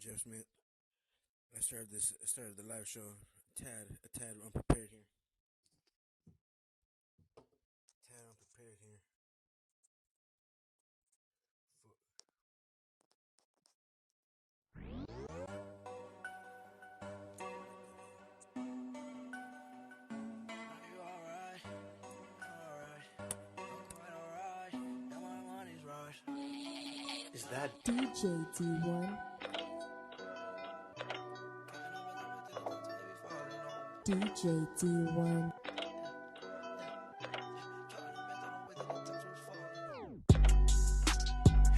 Jeff Smith. I started the live show a tad unprepared here. Tad unprepared here. Is that DJ D1? DJ D1.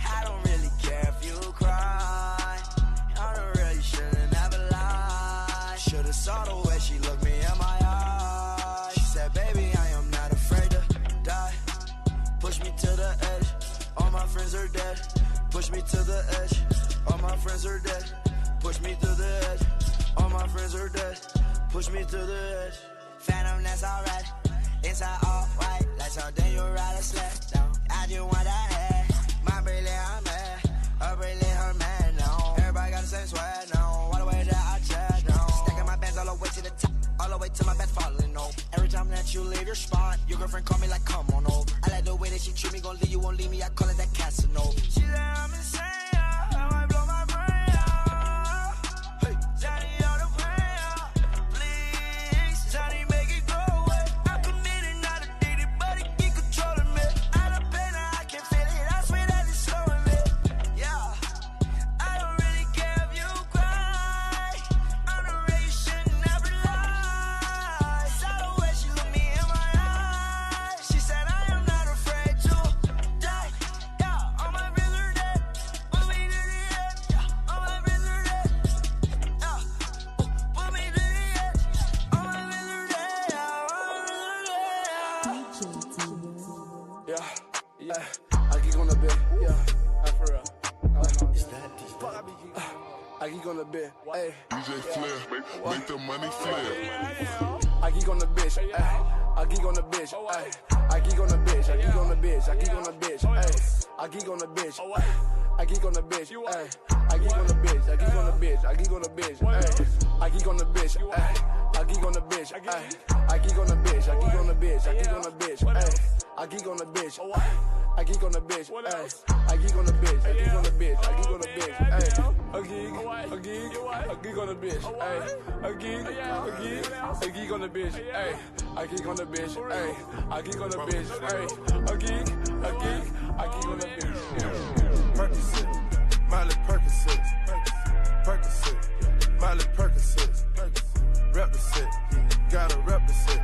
I don't really care if you cry. I don't really shouldn't ever lie. Should've saw the way she looked me in my eyes. She said, baby, I am not afraid to die. Push me to the edge. All my friends are dead. Push me to the edge. All my friends are dead. Push me to the edge. All my friends are dead. Push me to the edge. Phantom, that's alright. Inside all white. Like something you ride a sled down. I just want that head. My brilliant, I'm mad. A brilliant, her man, no. Everybody got the same swag, no. All the way that I chat, no. Stacking my bands all the way to the top. All the way to my bed falling, no. Every time that you leave your spot, your girlfriend call me like, come on, over. I like the way that she treat me, gon' leave you, won't leave me. I call it that Casanova. She said I'm insane, I might blow my brain out. Hey, Johnny on the way out. Please, Johnny, make it go away. I'm committed, not addicted, but it keep controlling me. Out of pain, I can feel it. I swear that it's slowing me. Yeah, I don't really care if you cry. I'm the way you should never lie. Saw the way she looked me in my eyes. She said I am not afraid to die. Yeah, all my friends are dead. Put me to the edge. Yeah, all my friends are dead. Yeah, put me to the edge. All my friends are dead. Yeah, all my friends are dead. DJ D1. yeah. I geek on the bed, for real. Is that I geek on the bed, hey. DJ Flair, make the money flare. I geek on the bitch, ayy. I geek on the bitch, ayy. I geek on the bitch, I geek on the bitch, I geek on the bitch, ayy. I geek on the bitch, I geek on the bitch, ayy. I geek on the bitch, I geek on the bitch, I geek on the bitch, ayy. I geek on the bitch, ayy. I geek on the bitch, ayy. I geek on the bitch, I geek on the bitch, I geek on the bitch, ayy. I geek on the bitch, I geek on the bitch, ayy. I geek on the bitch, I geek on the bitch, I geek on the bitch, ayy. I geek on the bitch, ayy. I geek on the bitch, ayy. I geek on the bitch, ayy. I geek on the bitch, ayy. I geek on the bitch. Percocet, Miley Percocet, Percocet, Miley Percocet, rep the set, gotta rep the set,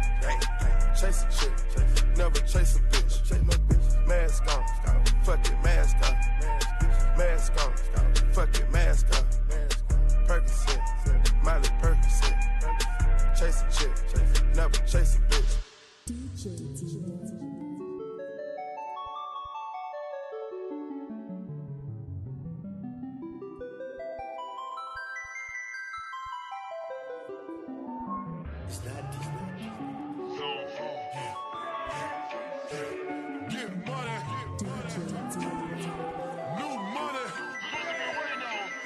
chase a chick, never chase a bitch, mask on, fuck it, mask on, mask on, fuck it, mask on, Percocet, Miley Percocet, chase a chick, never chase a bitch. DJ D1. Is that Get money, DJ D1. new money.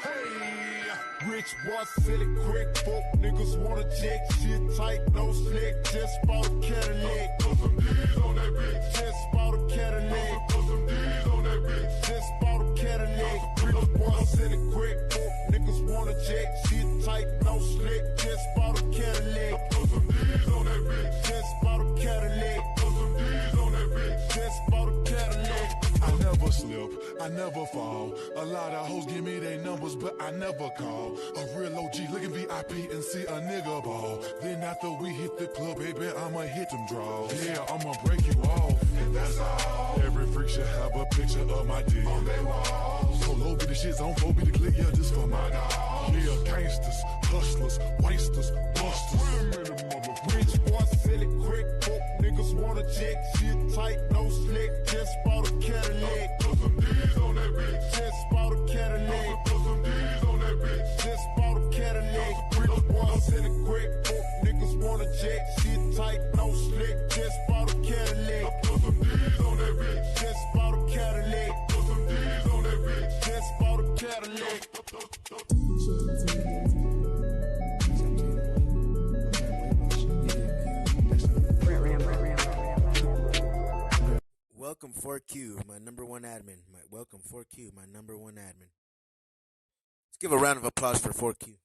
Hey, Rich boy, silly, quick, folk niggas wanna check shit tight, no slick, just bought a Cadillac. put some D's on that bitch. Just bought a Cadillac. Put some D's on that bitch. Just bought a Cadillac. Rich boy, silly, quick, folk niggas wanna check shit tight, no slick, just bought a Cadillac. Put some D's on that bitch. Just bought a Cadillac. Put some D's on that bitch. Just bought a Cadillac. I never slip, I never fall. A lot of hoes give me their numbers, but I never call. A real OG looking VIP and see a nigga ball. Then after we hit the club, baby, I'ma hit them draws. Yeah, I'ma break you off. And that's all. Every freak should have a picture of my dick on their wall. So low be the shit zone, 4 be the click, yeah, just for my dog. Yeah, gangsters, hustlers, wasters, busters. Rich boy, silly, quick, folk niggas wanna check shit tight, no slick, just bought a Cadillac. Put some D's on that bitch. Just bought a Cadillac. Put some D's on that bitch. Just bought a Cadillac. Rich boy, silly, quick, folk niggas wanna check shit tight, no slick, just bought a Cadillac. Put some D's on that bitch. Just bought a Cadillac. Put some D's on that bitch. Just bought a Cadillac. Welcome 4Q, my number one admin. Welcome 4Q, my number one admin. Let's give a round of applause for 4Q.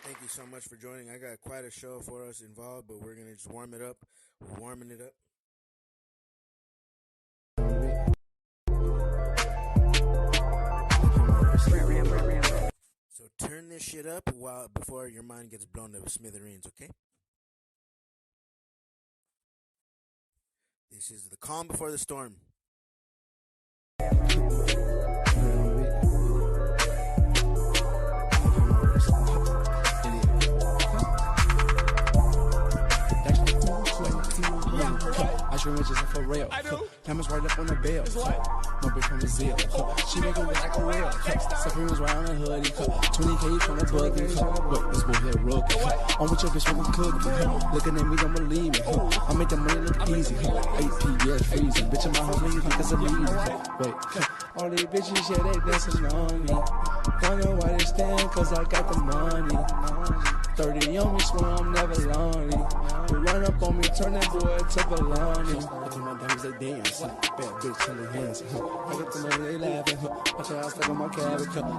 Thank you so much for joining. I got quite a show for us involved, but we're going to just warm it up. We're warming it up. So turn this shit up before your mind gets blown to smithereens, okay? This is the calm before the storm. I scream it just for real. Cameras right up on the bell. My bitch from Brazil. She make it look like a whale. Supremes right on the hoodie. 20K you tryna bug me. Wait, this boy here rookie. I'm with your bitch from the cookie. Looking at me, don't believe me. I make the money look easy. 8P, yeah, freezing. Bitch in my house, you think it's a meeting. Wait, all these bitches, yeah, they dancing on me. Don't know why they stand, cause I got the money. 30 on me, swear I'm never lonely. They run up on me, turn that boy to baloney. Look at my diamonds, they dance. Bad bitch in the hands. I get the money, they laughing. Watch out, I stuck on my cabbage. Think of my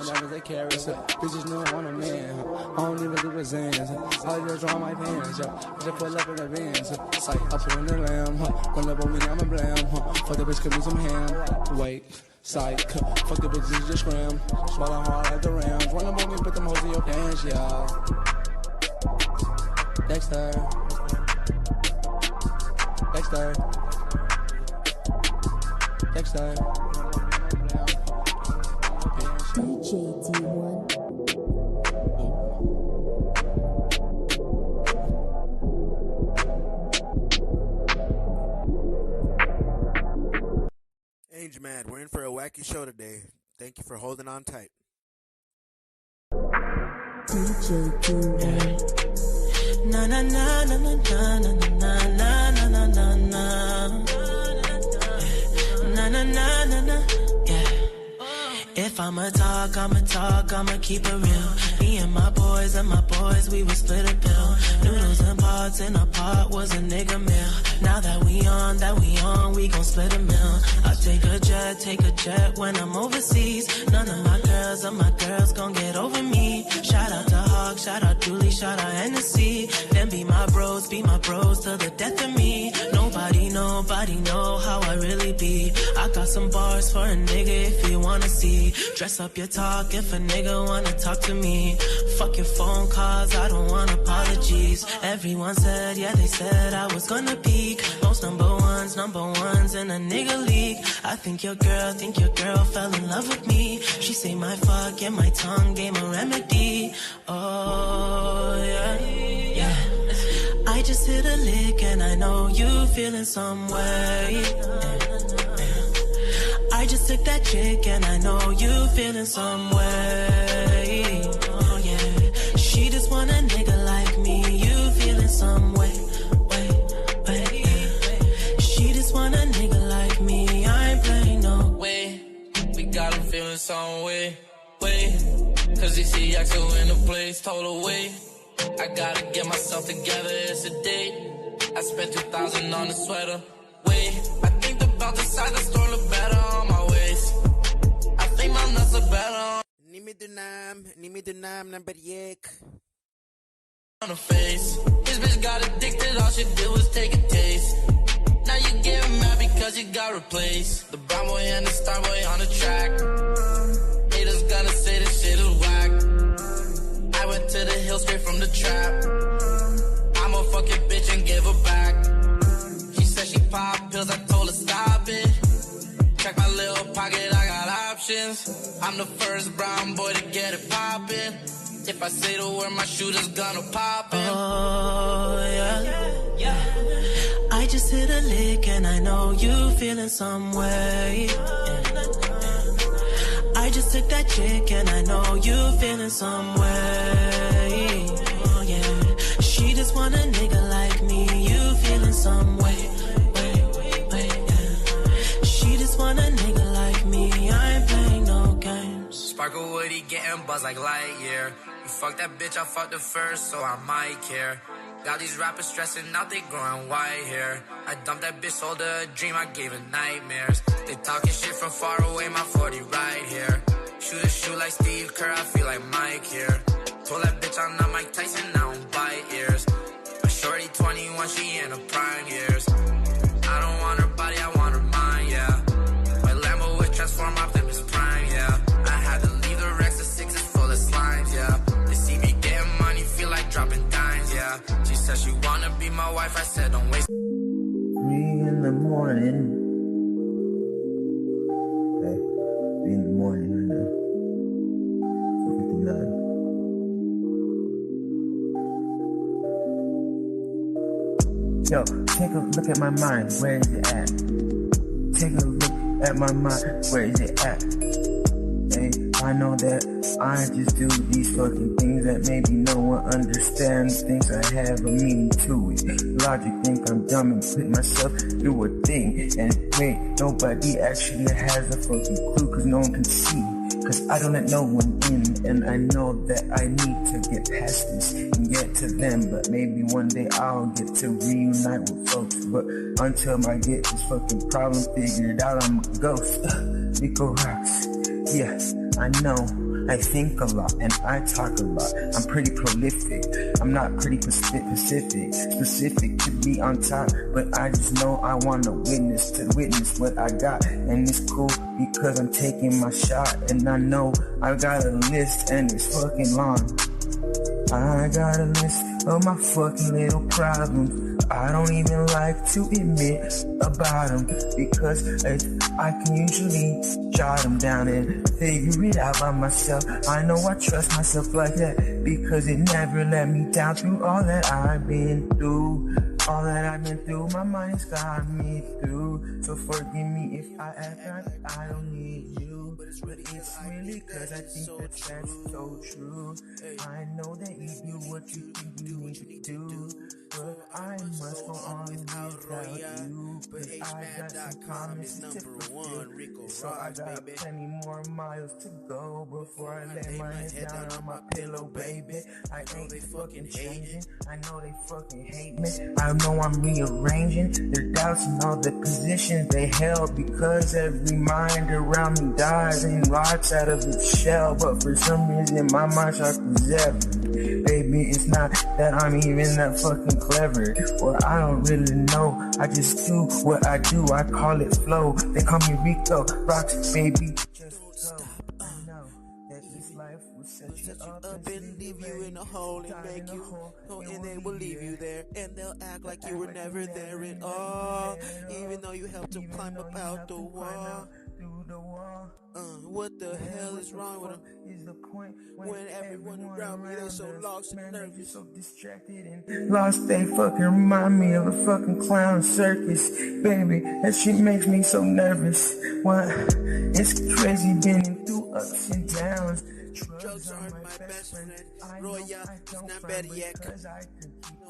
diamonds, they carry. Bitches know I'm a man. I don't even do exams. I just draw my pants. I just pull up in the vans. Sight, I put in the lamb. Run up on me, I'm a blam. Fuck the bitch, could be some ham. Wait. Psych, fuck the bitches, just scram. Swallow hard like the Rams. Run up on me, put them hoes in your pants, y'all. Dexter. Dexter. Dexter. DJ D1. Ainge Mad, we're in for a wacky show today. Thank you for holding on tight. DJ D1. Na na na na na na na na na na na na na na na na. Yeah. If I'ma talk, I'ma keep it real. Me and my boys, we would split a bill. Noodles and pots in a pot was a nigga meal. Now that we on, we gon' split a meal. I take a jet when I'm overseas. None of my girls gon' get over me. Shout out to Hawk, shout out Julie, shout out Hennessy. Them be my bros to the death of me. Nobody know how I really be. I got some bars for a nigga if you wanna see. Dress up your talk if a nigga wanna talk to me. Fuck your phone calls, I don't want apologies. Everyone said, yeah, they said I was gonna peak. Most number ones in a nigga league. I think your girl fell in love with me. She say my fuck, yeah, my tongue gave a remedy. Oh, yeah, yeah. I just hit a lick and I know you feeling some way. I just took that chick and I know you feeling some way. Oh yeah, she just want a nigga like me. You feeling some way. She just want a nigga like me. I ain't playing no way. We got him feeling some way. Cause he see Axel in the place, told her wait. I gotta get myself together, it's a date. I spent 2,000 on the sweater. Wait, I think the belt inside the store look better on my waist. I think my nuts are better on number yek. On her face. This bitch got addicted, all she did was take a taste. Now you getting mad because you got replaced. The brown boy and the star boy on the track. Haters gonna say this shit is whack. I went to the hill straight from the trap. I'ma fuck your bitch and give her back. She said she pop pills, I told her stop it. Check my little pocket, I got options. I'm the first brown boy to get it poppin'. If I say the word, my shooter's gonna pop it. Oh, yeah, yeah. I just hit a lick and I know you feeling some way. I just took that chick and I know you feeling some way. just want a nigga like me. You feeling some way, yeah. She just want a nigga like me. I ain't playing no games. Sparkle Woody getting buzzed like Lightyear. You fuck that bitch, I fucked her first, so I might care. Got these rappers stressing out, they growing white hair. I dumped that bitch, sold her a dream, I gave her nightmares. They talking shit from far away, my 40 right here. Shoot a shoe like Steve Kerr, I feel like Mike here. Told that bitch I'm not Mike Tyson, I don't bite ears. A shorty 21, she in her prime years. I don't want her body, I want her mind, yeah. My Lambo with transform Optimus Prime, yeah. I had to leave the Rex, the 6 is full of slimes, yeah. They see me getting money, feel like dropping dimes, yeah. She said she wanna be my wife, I said don't waste. 3 in the morning. Okay, 3 in the morning right now. 2:59. Yo, take a look at my mind, where is it at? Take a look at my mind, where is it at? Hey, I know that I just do these fucking things that maybe no one understands. Thinks I have a meaning to it. Logic think I'm dumb and put myself through a thing. And wait, nobody actually has a fucking clue, cause no one can see. Cause I don't let no one in, and I know that I need to get past this and get to them. But maybe one day I'll get to reunite with folks. But until I get this fucking problem figured out, I'm a ghost. Nico rocks. Yeah, I know. I think a lot and I talk a lot. I'm pretty prolific. I'm not pretty specific to be on top, but I just know I want to witness what I got. And it's cool because I'm taking my shot, and I know I got a list and it's fucking long. I got a list of my fucking little problems. I don't even like to admit about them, because I can usually jot them down and figure it out by myself. I know I trust myself like that, because it never let me down through all that I've been through. All that I've been through, my mind's got me through. So forgive me if I act like I don't need you, but it's really cause I think that's so true. I know that you do what you think you need to do, but I must go on without you. But I got some promises to fulfill, so I got plenty more miles to go before I lay my head down on my pillow, baby. I ain't fucking changing, I know they fucking hate me. I know I'm rearranging their doubts and all the positions they held, because every mind around me dies and rots out of its shell. But for some reason my mind sharp as ever. Baby, it's not that I'm even that fucking clever, or I don't really know. I just do what I do, I call it flow. They call me Rico Rocks, baby. Just go. I know that this life will set you up and leave you in a hole and make you go, and they will leave you there, and they'll act like you were never there at all, even though you helped them climb up out the wall. What the hell is wrong with them? Is the point when everyone around me, they're so lost and nervous, so distracted and lost. They fucking remind me of a fucking clown circus, baby. That shit makes me so nervous. What? It's crazy being through ups and downs. Drugs aren't my best friend. Roya is not better yet.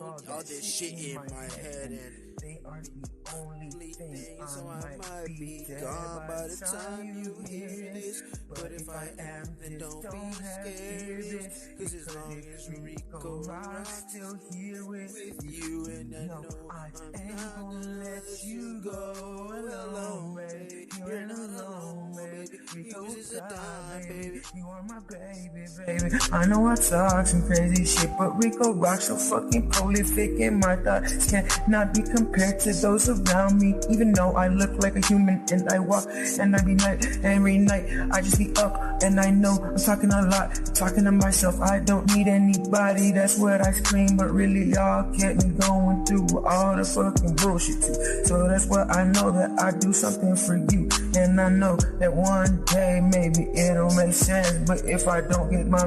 All this shit in my head, and they are the only thing, so I might be gone by the time you hear this. But if I am, then don't be scared, cause as long as Rico rocks, still here with you, and I know I'm not gonna let you go alone, baby. You're not alone, baby. Rico's is a dime, baby. You are my baby. I know I talk some crazy shit, but Rico rocks so fucking prolific, and my thoughts cannot be compared to those around me. Even though I look like a human and I walk and I be night every night, I just be up and I know I'm talking a lot, talking to myself. I don't need anybody, that's what I scream, but really y'all kept me going through all the fucking bullshit too. So that's why I know that I do something for you, And I know that one day maybe it'll make sense. But if I don't get my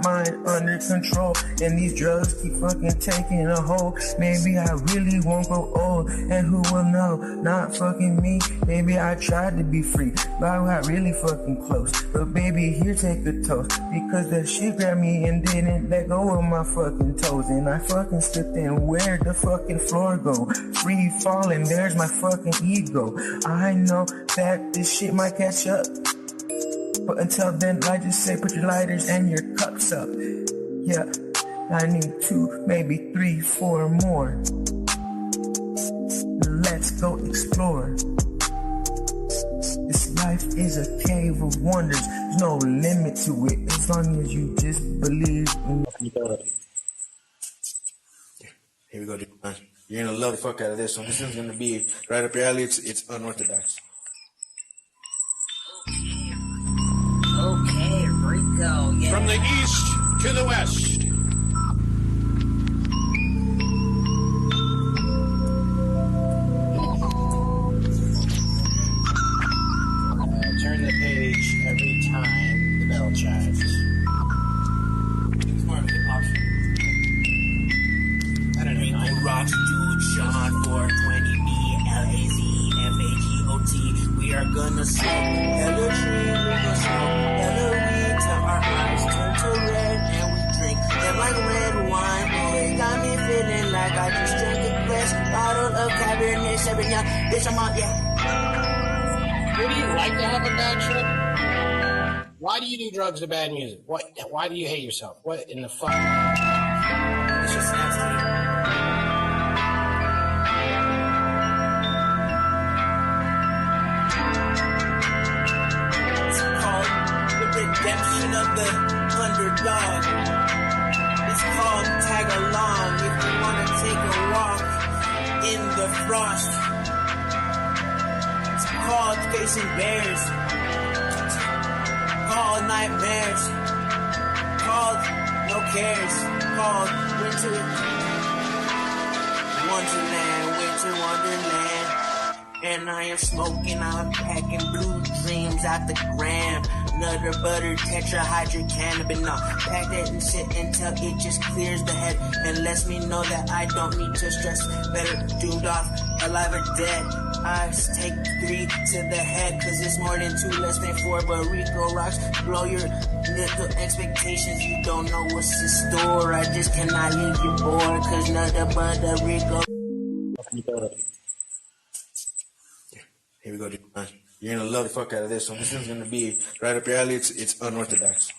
mind under control, and these drugs keep fucking taking a hold, maybe I really won't grow old. And who will know? Not fucking me. Maybe I tried to be free, but I got really fucking close. But baby, here, take a toast, because that shit grabbed me and didn't let go of my fucking toes. And I fucking slipped in, where'd the fucking floor go? Free falling, there's my fucking ego. I know that this shit might catch up, but until then, I just say put your lighters and your cups up. Yeah, I need 2, maybe 3, 4 more. Let's go explore. This life is a cave of wonders. There's no limit to it as long as you just believe in it. Here we go, dude. You're gonna love the fuck out of this one. This one's gonna be right up your alley. It's unorthodox. Okay, here we go. Yeah. From the east to the west. Turn the page every time the bell chimes. It's more of a hip hop shit. I don't know. Rocks, dude, Sean, 420 BLAZFAGOT. We are gonna smoke hella tree, we gonna smoke hella weed till our eyes turn to red and we drink them like red wine. Oh, it got me feeling like I just drank a fresh bottle of Cabernet Sauvignon. Bitch, I'm on, yeah. Would you like to have a bad trip? Why do you do drugs to bad music? What? Why do you hate yourself? What in the fuck? It's just nasty. Redemption of the underdog. It's called tag along if you want to take a walk in the frost. It's called facing bears. Called nightmares. Called no cares. Called winter wonderland. Winter wonderland. And I am smoking, I'm packing blue dreams out the gram. Nutter butter, tetrahydric cannabis, no. Pack that and sit until it just clears the head and lets me know that I don't need to stress. Better doomed off, alive or dead. I take 3 to the head, cause it's more than 2, less than 4. But Rico rocks, blow your little expectations. You don't know what's in store. I just cannot leave you bored, cause Nutter butter, Rico. Here we go, dude. You're gonna love the fuck out of this one. This one's gonna be right up your alley. It's unorthodox.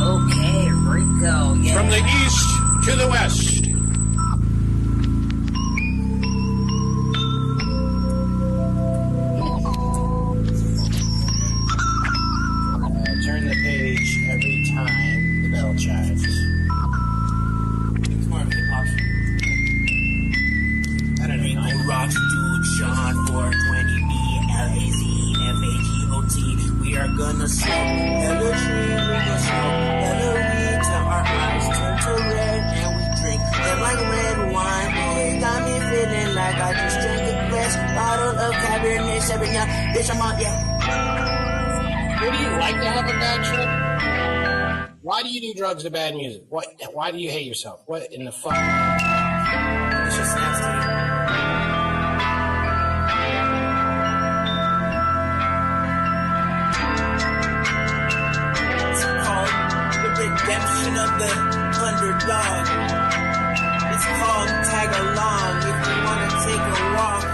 Okay, here we go. Yeah. From the east to the west. Turn the page every time the bell chimes. It's more of a hip hop shit. I don't know. Rocks, dude, Sean, 420 BLAZFAGOT. We are gonna smoke hella tree, we gonna smoke hella weed till our eyes turn to red and we drink them like red wine. Oh, it got me feeling like I just drank a fresh bottle of Cabernet Sauvignon. Bitch, I'm on, yeah. Would you like to have a bad trip? Why do you do drugs to bad music? What? Why do you hate yourself? What in the fuck? It's just nasty. Redemption of the underdog. It's called tag along if you want to take a walk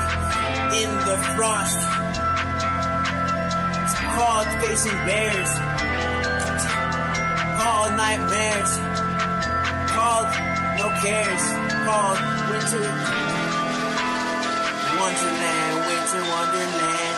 in the frost. It's called facing bears. Called nightmares. Called no cares. Called winter wonderland. Winter wonderland.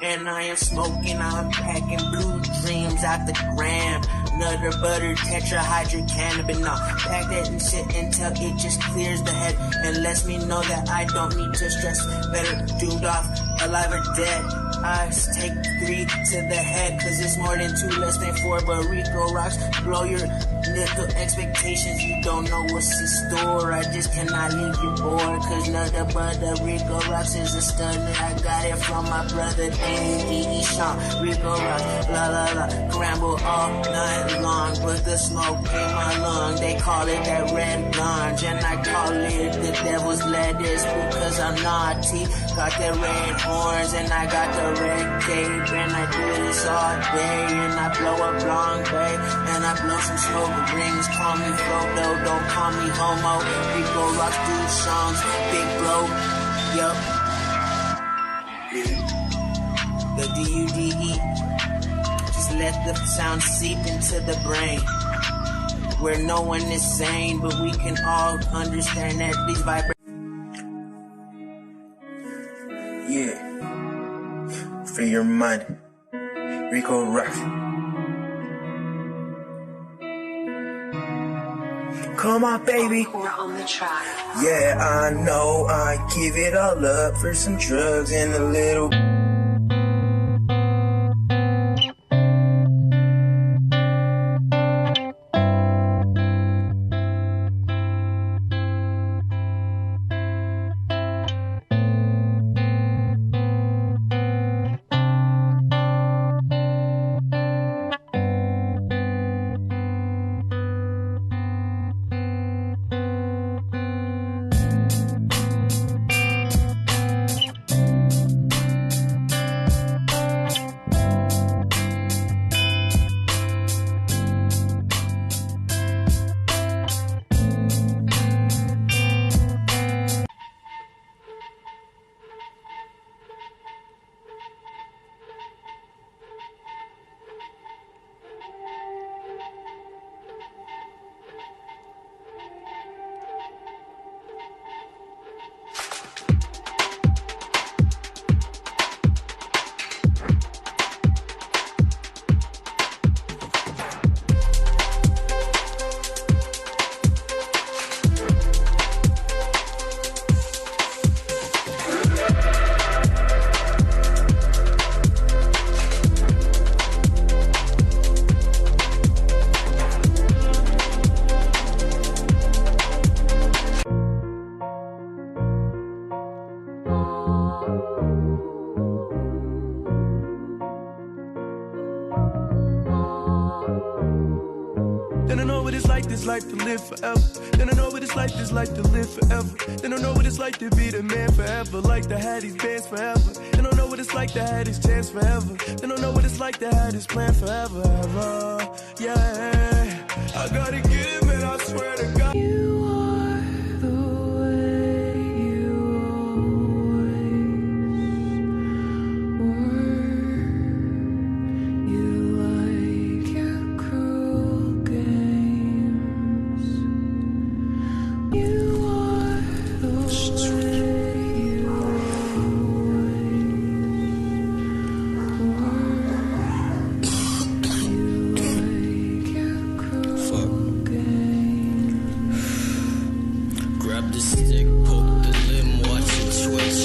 And I am smoking, I'm packing blue dreams out the gram. Nutter butter, tetrahydrocannabinol. Pack that and shit until it just clears the head and lets me know that I don't need to stress. Better doomed off, alive or dead. I take 3 to the head, cause it's more than 2, less than 4. But Rico rocks, blow your little expectations. You don't know what's in store. I just cannot leave you bored, cause Nutter Butter Rico rocks is a stud. I got it from my brother Danny Sean. Rico rocks, la la la, scramble all night long, but the smoke in my lung. They call it that red ganj, and I call it the devil's lettuce because I'm naughty. Got the red horns and I got the red cape, and I do this all day, and I blow up long way, and I blow some smoke rings. Call me Frodo, don't call me homo. Rico rocks, do songs, big blow, yup. The D-U-D-E. Just let the sound seep into the brain, where no one is sane, but we can all understand that these vibrations. Yeah, free your mind. Rico rocks. Come on, baby. On the track. Yeah, I know I give it all up for some drugs and a little. Then I know what it's like, this life to live forever. Then I know what it's like, this life to live forever. Then I know what it's like to be the man forever, like to have these bands forever. Then I know what it's like to have this chance forever. Then I know what it's like to have this plan forever, ever. Yeah, I gotta get him and I swear to God. You are the way you always were. You like your cruel games. You are the way you Grab the stick, poke the limb, watch it twitch.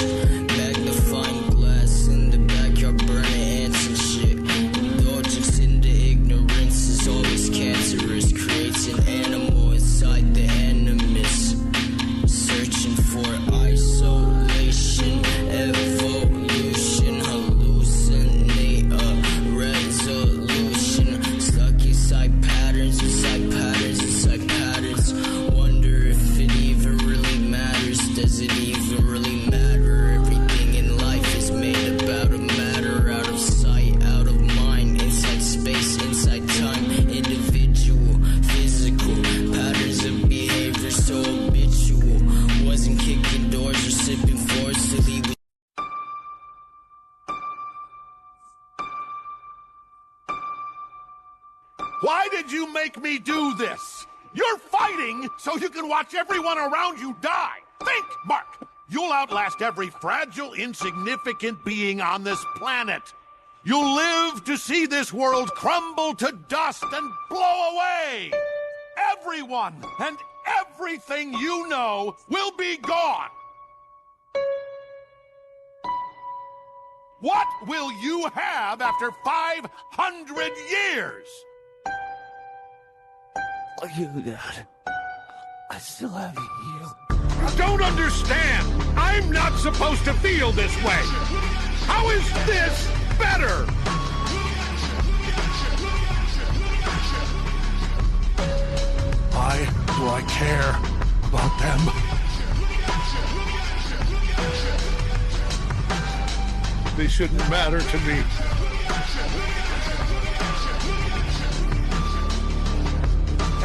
Magnifying glass in the backyard, burning ants and shit. Indulgence into ignorance is always cancerous. Creates an animal inside the animus. Searching for isolation, evolution, hallucinate a resolution. Stuck inside patterns, inside patterns, inside patterns. Wonder if it even really matters. Does it even really matter? Everything in life is made about a matter. Out of sight, out of mind. Inside space, inside time. Individual, physical. Patterns of behavior so habitual. Wasn't kicking doors or sipping floors till he was. Why did you make me do this? You're fighting so you can watch everyone around you die. Think, Mark. You'll outlast every fragile, insignificant being on this planet. You'll live to see this world crumble to dust and blow away. Everyone and everything you know will be gone. What will you have after 500 years? You, God. I still have you. I don't understand. I'm not supposed to feel this way. How is this better? Why do I care about them? They shouldn't matter to me.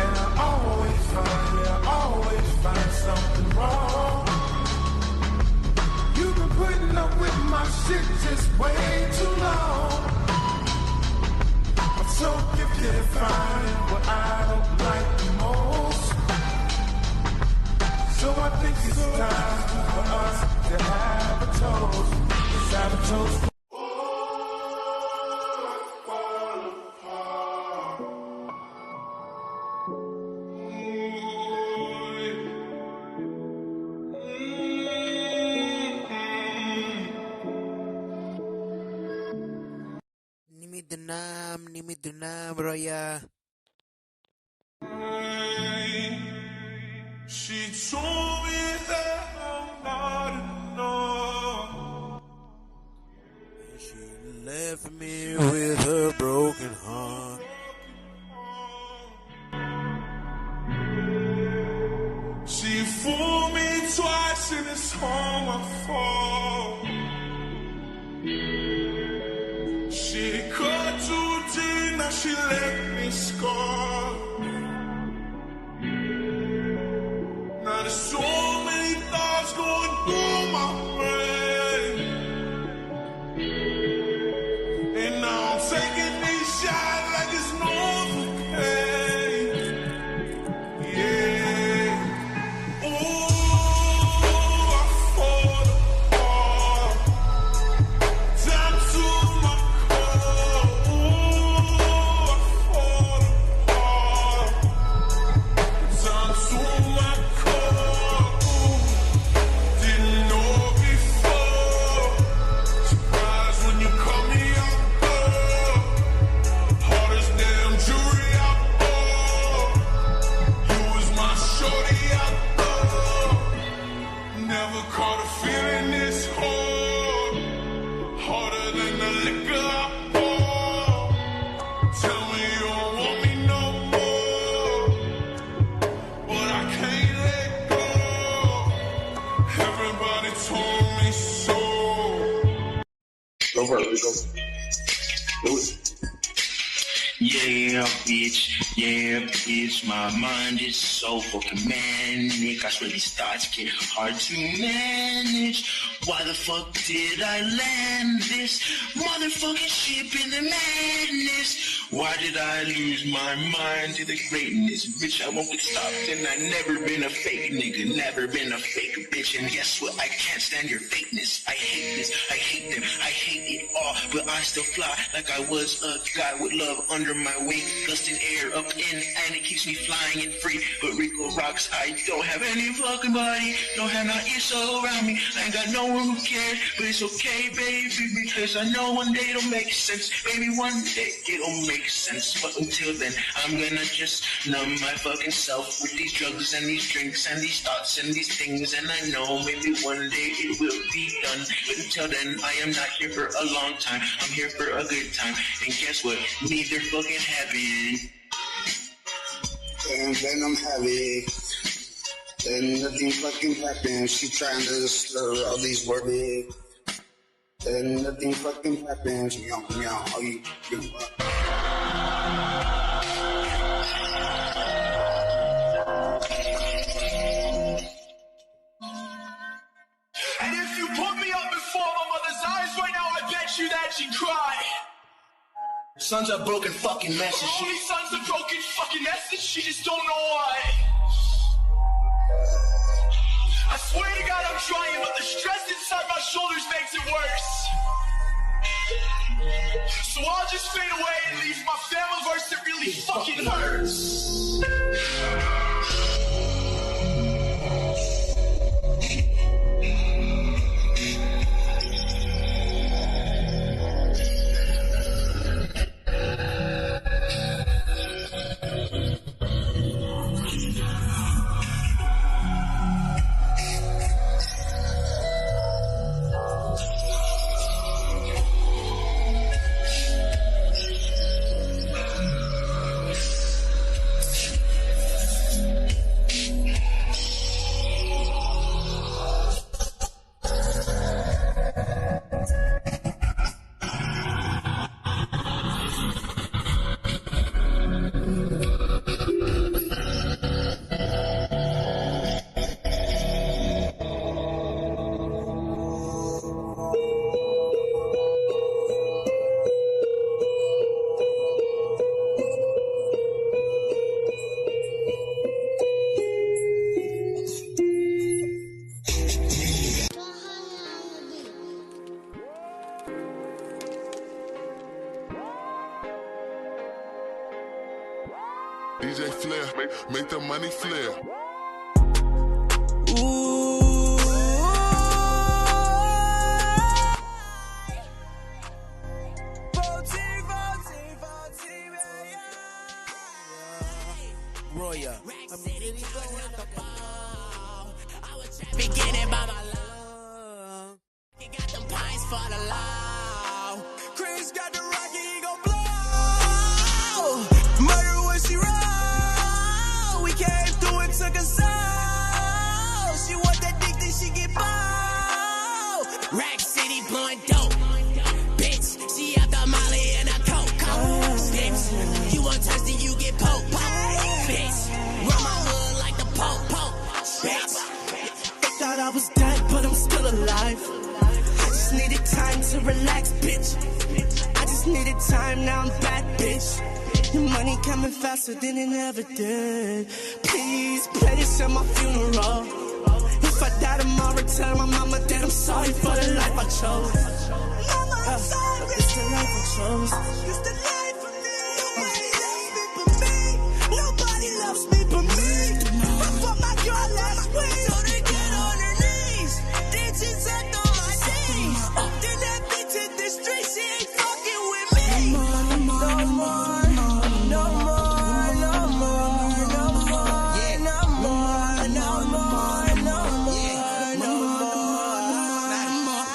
And I always find something wrong. You've been putting up with my shit just way too long. I'm so gifted at finding what I don't like the most. So I think it's time for us to have a toast. Let's have a toast. Nimidunam, Roya. She told me that I'm not enough. She left me with her broken heart. She fooled me twice and it's all my fault. She cut too deep, now she left me scarred. Now there's so many thoughts going through my brain. And now I'm taking these shots like it's Novocaine. Yeah. Ooh, I fall apart. Down to my core. Ooh, I fall apart. Down to my core. Ooh, didn't know before. Surprised when you call me up, girl. Hardest damn jewelry I bought. You was my shorty I thought. Never caught a feeling this hard. Harder than the liquor I pour. Tell me you don't want me no more. But I can't let go. Everybody told me so. Go first, go. Do it. Yeah, bitch, my mind is so fucking manic. I swear these thoughts get hard to manage. Why the fuck did I land this motherfucking ship in the madness? Why did I lose my mind to the greatness? Bitch, I won't get stopped, and I never been a fake nigga, never been a fake bitch. And guess what? I can't stand your fakeness. I hate this, I hate them, I hate it all. But I still fly like I was a guy with love under my wing, gusting air up in, and it keeps me flying and free. But Rico rocks, I don't have any fucking body, don't have no ears around me. I ain't got no one who cares, but it's okay, baby, because I know one day it'll make sense. Baby, one day it'll make sense. But until then, I'm gonna just numb my fucking self with these drugs and these drinks and these thoughts and these things. And I know maybe one day it will be done. But until then, I am not here for a long time. I'm here for a good time. And guess what? Neither fucking happened. And then I'm heavy. Then nothing fucking happens. She trying to slur all these words. Then nothing fucking happens. Meow, meow, all you do. And if you put me up before my mother's eyes right now, I bet you that she'd cry. Son's a broken fucking mess and Only shit. son's a broken fucking mess and she just don't know why. I swear to God I'm trying, but the stress inside my shoulders makes it worse. So I'll just fade away and leave my family verse that really fucking hurts. DJ Flair, make the money flare. Roya. Beginning by my love. He got them pines for the law. Chris got the rocket, he gon' blow. Murder when she roll. We came through and took us out. She want that dick, then she get bold. Rack City blowing dope. Bitch, she out the Molly and a coke. Bitch, you want thirsty, you get poked. Bitch, run my hood like the Pope. Bitch. Thought I was dead, but I'm still alive. I just needed time to relax, bitch. I just needed time, now I'm back, bitch. Your money coming faster than it ever did. Please play this at my funeral. If I die tomorrow, tell my mama that I'm sorry for the life I chose. Mama, I'm sorry. It's the life I chose. It's the life for me. Nobody loves me but me. I fought my girl last week. So they get on their knees. Then she said on my knees. Then that bitch hit the street. She ain't fucking with me. No more. No more. No more. No more. Yeah. No more. No more. No more. No more.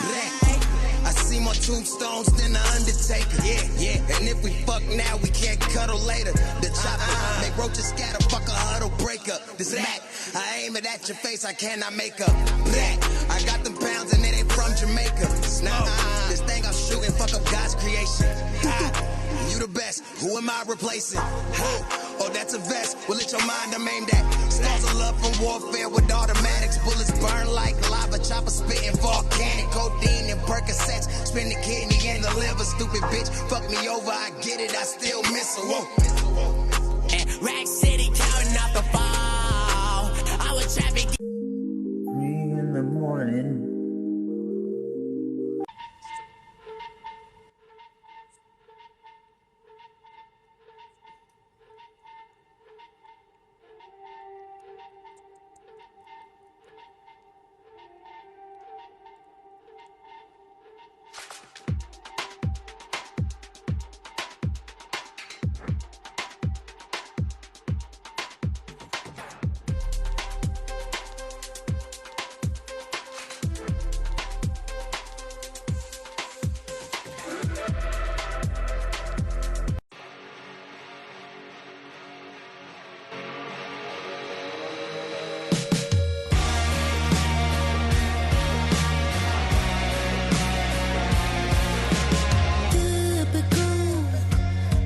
I see more tombstones than the Undertaker. Yeah. And if we fuck now, we can't cuddle later. The chopper make roaches scatter, fuck a huddle breakup. This Mac, I aim it at your face, I cannot make up. Black, I got them pounds and it ain't from Jamaica. Nah, this thing I'm shooting, fuck up God's creation. You the best, who am I replacing? Oh, that's a vest, well it's your mind I'm aimed at. Stars of love from warfare with automatics. Bullets burn like lava, chopper spitting volcanic. Codeine and Percocets, spin the kidney and the liver. Stupid bitch, fuck me over, I get it, I still miss her. Whoa. And Rack City counting out the fall. I was trapping. 3 in the morning.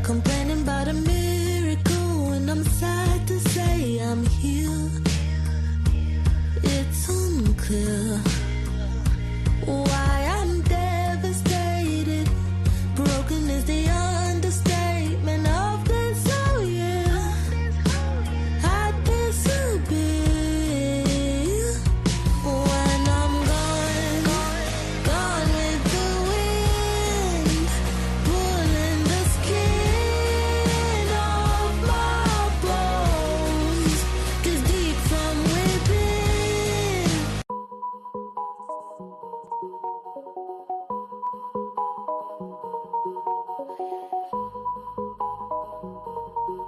Complaining about a miracle, and I'm sad to say I'm here. It's unclear why I'm devastated. Broken is the understatement of this whole year. I disappear when I'm gone with the wind. Pull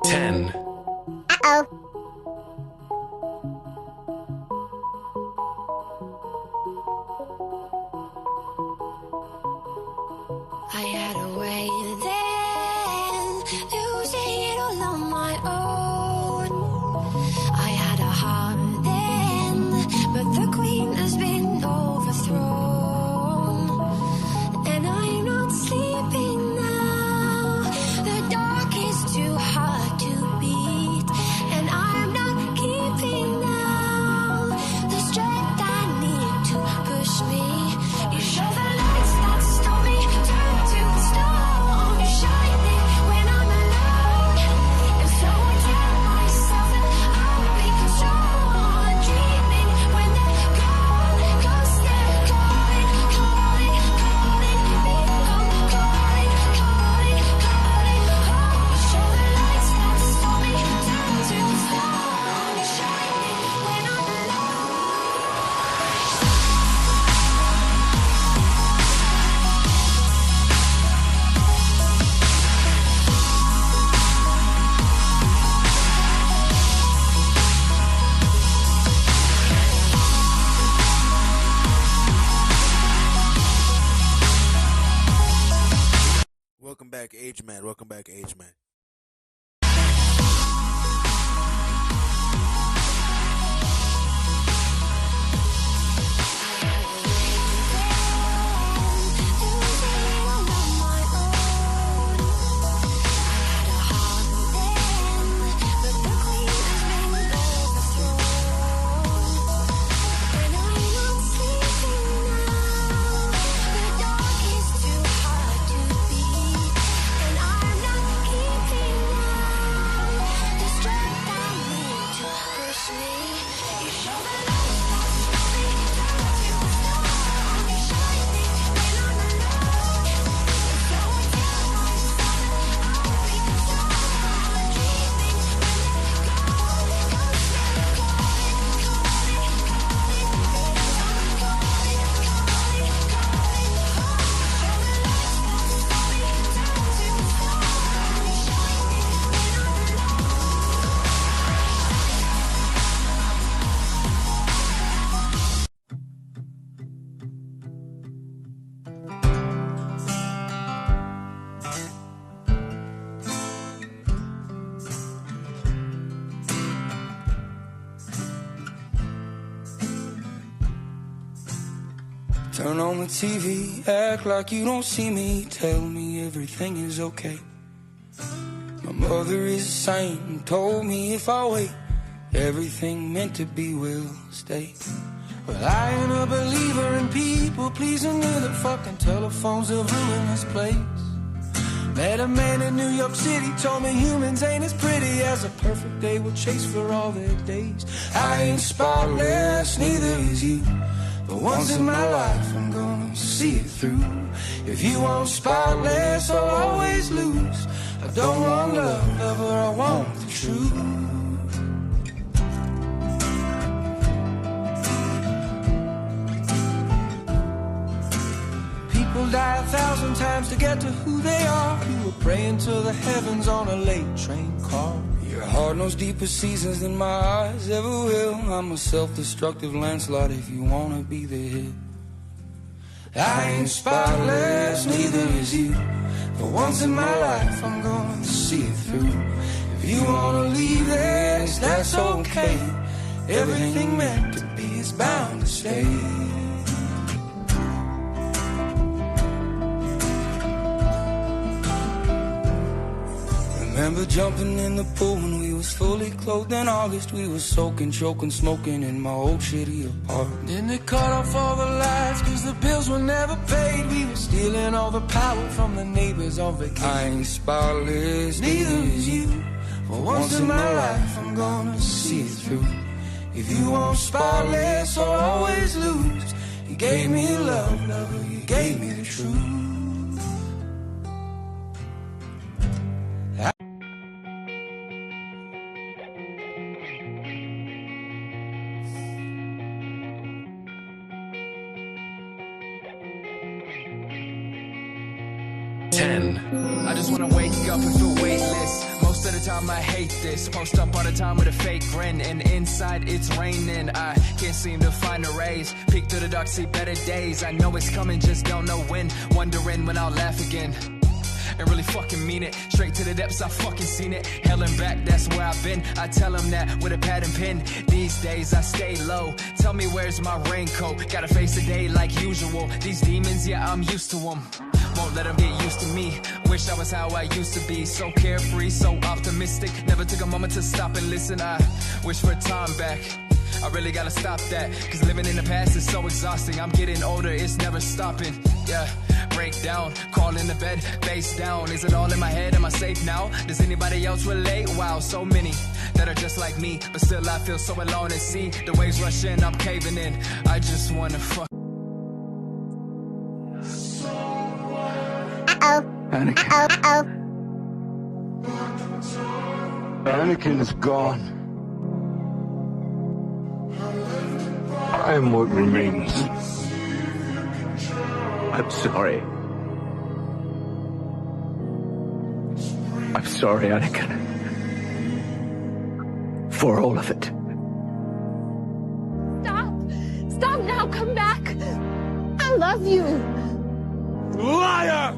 10. Uh-oh. I had a way then, losing it all on my own. I had a heart then, but the queen has been overthrown. And I'm not sleeping now, the dark is too hard to beat. And I'm not keeping now the strength I need to push me. You show the lights that stop me, turn to stone. You shine it when I'm alone. And so I tell myself that I'll be strong. Dreaming when they're gone, 'cause they're calling, calling, calling me. I'm calling, calling, calling home. You show the lights that stop me, turn to stone. You shine it when I'm alone. Welcome back, Age Man. Welcome back, Age Man. Turn on the TV, act like you don't see me. Tell me everything is okay. My mother is a saint and told me if I wait, everything meant to be will stay. Well, I ain't a believer in people pleasing, neither fucking telephones have ruined this place. Met a man in New York City, told me humans ain't as pretty as a perfect day will chase for all their days. I ain't spotless, neither is you. But once in my life, I'm gonna see it through. If you want spotless, I'll always lose. I don't want love, lover, I want the truth. People die 1,000 times to get to who they are. You were praying to the heavens on a late train car. Your heart knows deeper seasons than my eyes ever will. I'm a self-destructive landslide if you wanna be the hit. I ain't spotless, neither is you. For once in my life, I'm gonna see it through. If you wanna leave this, that's okay. Everything meant to be is bound to stay. Remember jumping in the pool when we was fully clothed in August. We was soaking, choking, smoking in my old shitty apartment. Then they cut off all the lights cause the bills were never paid. We were stealing all the power from the neighbors on vacation. I ain't spotless, neither is you. For once in my life I'm gonna see it through. If you want spotless, I'll always lose. You gave me love, lover, you gave me the truth. Ten. I just wanna wake up and feel weightless. Most of the time I hate this. Post up all the time with a fake grin, and inside it's raining. I can't seem to find a raise. Peek through the dark, see better days. I know it's coming, just don't know when. Wondering when I'll laugh again. And really fucking mean it. Straight to the depths, I fucking seen it. Hell and back, that's where I've been. I tell them that with a pad and pen. These days I stay low. Tell me where's my raincoat. Gotta face the day like usual. These demons, yeah, I'm used to them. Won't let them get used to me. Wish I was how I used to be. So carefree, so optimistic. Never took a moment to stop and listen. I wish for time back. I really gotta stop that, cause living in the past is so exhausting. I'm getting older, it's never stopping. Yeah, break down, crawl in the bed, face down. Is it all in my head? Am I safe now? Does anybody else relate? Wow, so many that are just like me, but still I feel so alone. And see the waves rush in, I'm caving in. I just wanna fuck. Anakin. Anakin is gone. I am what remains. I'm sorry. I'm sorry, Anakin. For all of it. Stop! Stop now! Come back! I love you! Liar!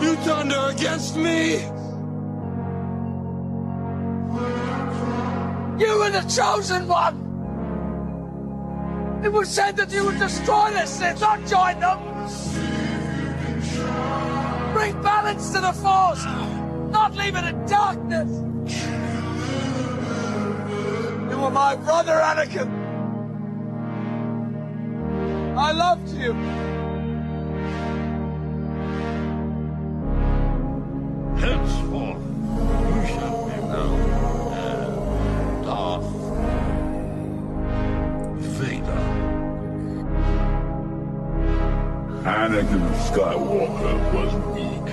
You turned her against me! You were the chosen one! It was said that you would destroy the Sith, not join them! Bring balance to the Force, not leave it in darkness! You were my brother, Anakin! I loved you! Henceforth, you shall be known as Darth Vader. Anakin Skywalker was weak.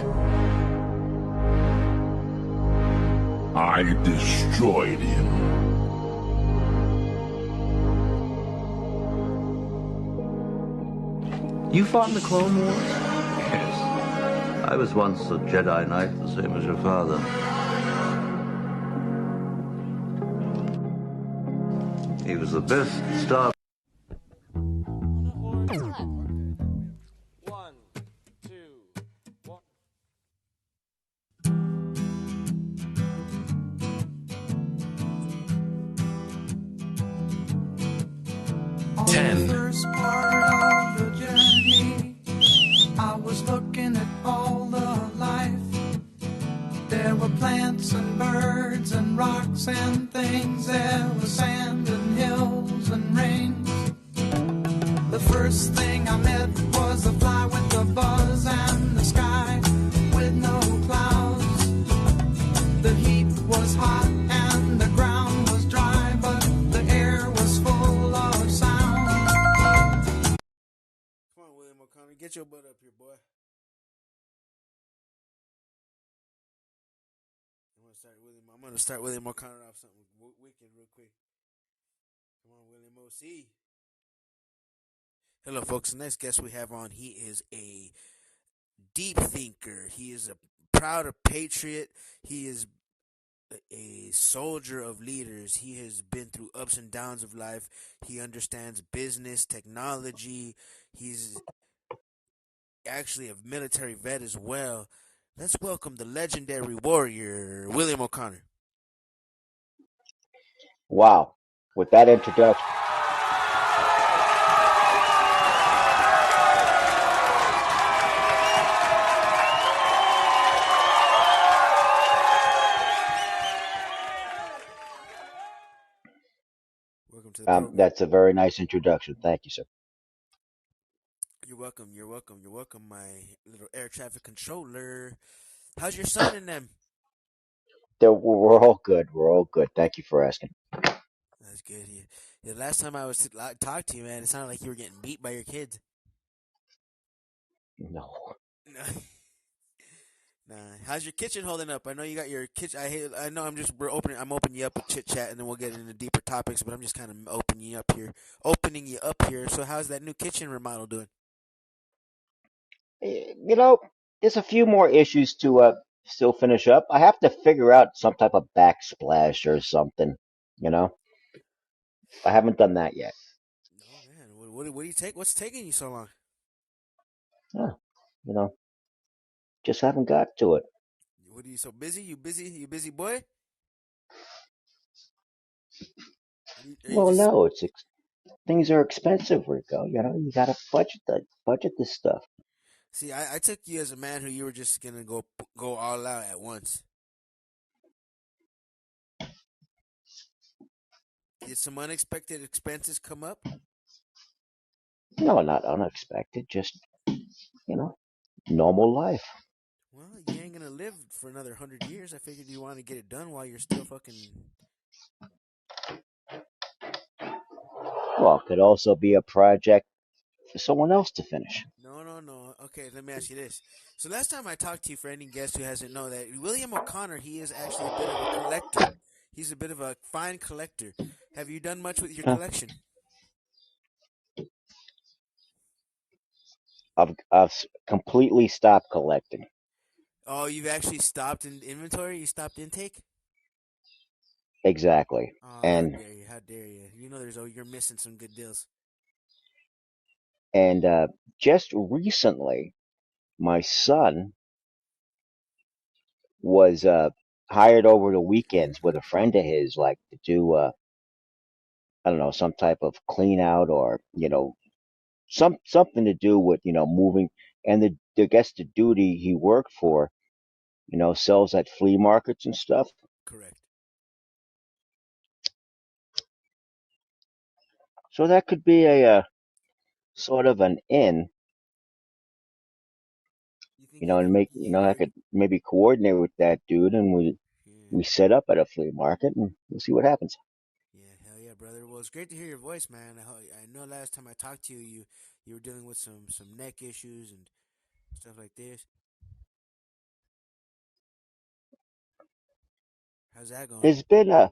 I destroyed him. You fought in the Clone Wars? Yes. I was once a Jedi Knight, the same as your father. He was the best Star. On the first part of the journey, I was looking at all the life. There were plants and birds and rocks and things. There was sand and hills and rings. The first thing I met was a fly with a buzz and the sky with no clouds. The heat was hot and the ground was dry, but the air was full of sound. Come on, William O'Connor, get your butt up here, boy. I'm gonna start William O'Connor off something wicked real quick. Come on, William O.C. Hello, folks. The next guest we have on, he is a deep thinker. He is a proud patriot. He is a soldier of leaders. He has been through ups and downs of life. He understands business, technology. He's actually a military vet as well. Let's welcome the legendary warrior, William O'Connor. Wow. With that introduction. Welcome to the program. That's a very nice introduction. Thank you, sir. You're welcome. You're welcome. You're welcome, my little air traffic controller. How's your son and them? We're all good. We're all good. Thank you for asking. That's good. Yeah, the last time I was talk to you, man, it sounded like you were getting beat by your kids. No. Nah. How's your kitchen holding up? I know you got your kitchen. I know. I'm opening you up with chit chat, and then we'll get into deeper topics. But I'm just kind of opening you up here. So how's that new kitchen remodel doing? You know, there's a few more issues to still finish up. I have to figure out some type of backsplash or something. You know, I haven't done that yet. Oh man, what do you take? What's taking you so long? Yeah, you know, just haven't got to it. What are you so busy? You busy? You busy boy? Are you Well, just no, things are expensive, Rico. You know, you gotta budget this stuff. see? I took you as a man who you were just gonna go all out at once. Did some unexpected expenses come up? No, not unexpected. Just you know, normal life. Well, you ain't gonna live for another 100 years. I figured you want to get it done while you're still fucking. Well, it could also be a project for someone else to finish. No, no, no. Okay, let me ask you this. So last time I talked to you, for any guest who hasn't know that William O'Connor, he is actually a bit of a collector. He's a bit of a fine collector. Have you done much with your Huh. collection? I've completely stopped collecting. Oh, you've actually stopped in inventory. You stopped intake. Exactly. Oh, how And dare you? How dare you? You know, you're missing some good deals. and just recently, my son was hired over the weekends with a friend of his, like to do I don't know, some type of clean out or something to do with moving. And the guess the duty he worked for sells at flea markets and stuff. Correct. So that could be sort of an in, You think you and could? make I could maybe coordinate with that dude, and we set up at a flea market, and we'll see what happens. Yeah, hell yeah, brother. Well, it's great to hear your voice, man. I know last time I talked to you, you were dealing with some neck issues and stuff like this. How's that going? There's been if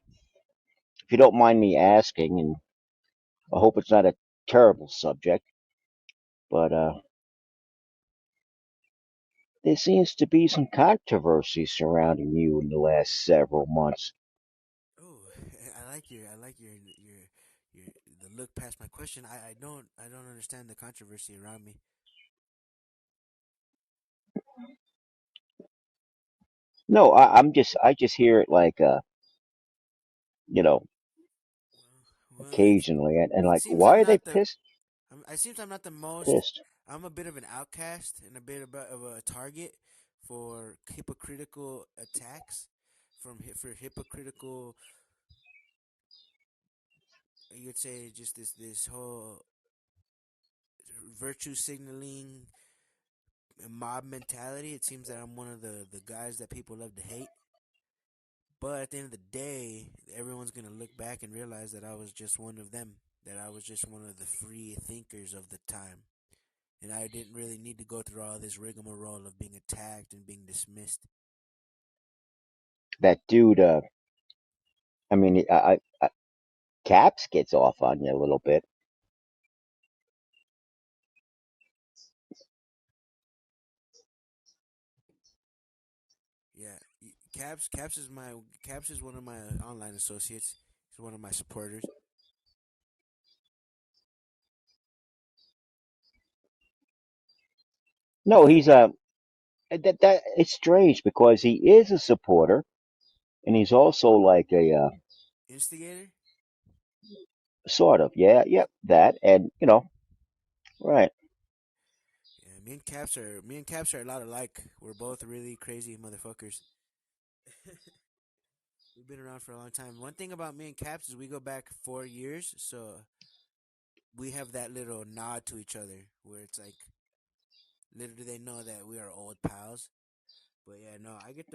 you don't mind me asking, and I hope it's not a terrible subject, but there seems to be some controversy surrounding you in the last several months. Oh, I like your the look past my question. I don't understand the controversy around me. No, I just hear it like you know, Well, occasionally, and it like, seems why I'm are they not the I seems I'm not the most. pissed? I'm a bit of an outcast and a bit of a target for hypocritical attacks for hypocritical. You'd say just this whole virtue signaling mob mentality. It seems that I'm one of the guys that people love to hate. But at the end of the day, everyone's gonna look back and realize that I was just one of them. That I was just one of the free thinkers of the time. And I didn't really need to go through all this rigmarole of being attacked and being dismissed. That dude, I mean, Caps gets off on you a little bit. Yeah, Caps is one of my online associates. He's one of my supporters. No, Yeah, he's that it's strange because he is a supporter, and he's also like a instigator. sort of, yeah, Yeah, yep, that, and right. yeah. Me and Caps are a lot alike. We're both really crazy motherfuckers. We've been around for a long time. One thing about me and Caps is we go back 4 years, so we have that little nod to each other where it's like little do they know that we are old pals. But yeah, no, I get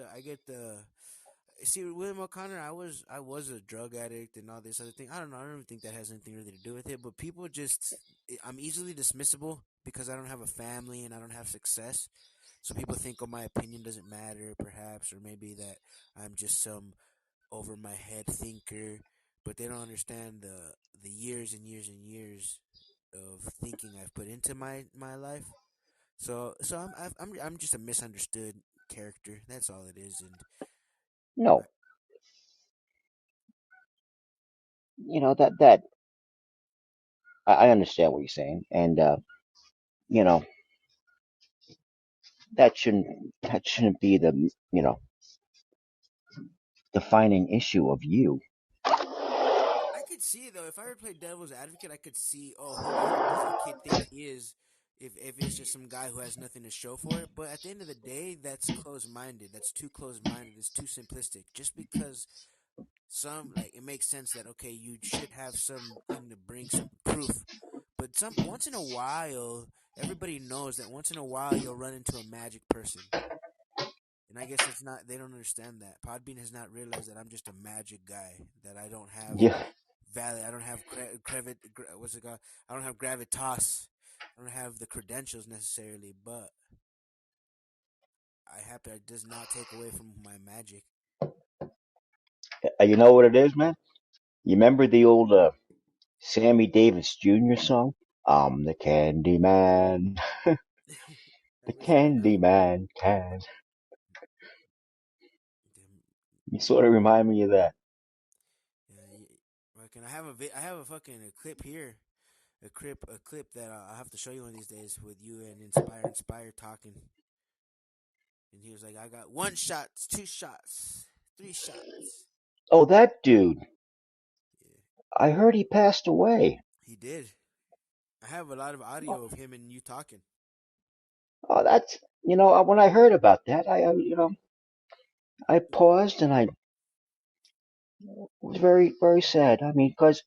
the see William O'Connor. I was a drug addict and all this other thing. I don't know. I don't even think that has anything really to do with it. But people just I'm easily dismissible because I don't have a family and I don't have success. So people think, oh, my opinion doesn't matter, perhaps, or maybe that I'm just some over my head thinker. But they don't understand the years and years and years of thinking I've put into my life. So I'm just a misunderstood character. That's all it is. And No, that I understand what you're saying, and you know that shouldn't be the defining issue of you. I could see though, if I were to play devil's advocate, I could see, oh, who does that kid think he is? If it's just some guy who has nothing to show for it. But at the end of the day, that's closed minded. That's too closed minded. It's too simplistic. Just because some like it makes sense that okay, you should have something to bring some proof. But some once in a while, everybody knows that once in a while you'll run into a magic person. And I guess that's not they don't understand that. Podbean has not realized that I'm just a magic guy, that I don't have Yeah, valid. I don't have what's it called? I don't have gravitas. I don't have the credentials necessarily, but I happen it does not take away from my magic. you know what it is, man. You remember the old Sammy Davis Jr. song? I'm the Candy Man. The Like which one? Candy Man can. Damn, You sort of remind me of that. fucking, I have a fucking a clip here, a clip that I'll have to show you one of these days with you and Inspire talking, and he was like, I got one shot, two shots, three shots. Oh, that dude. Yeah, I heard he passed away. he did. I have a lot of audio of him and you talking. Oh, that's when I heard about that, I paused and I was very very sad. I mean, because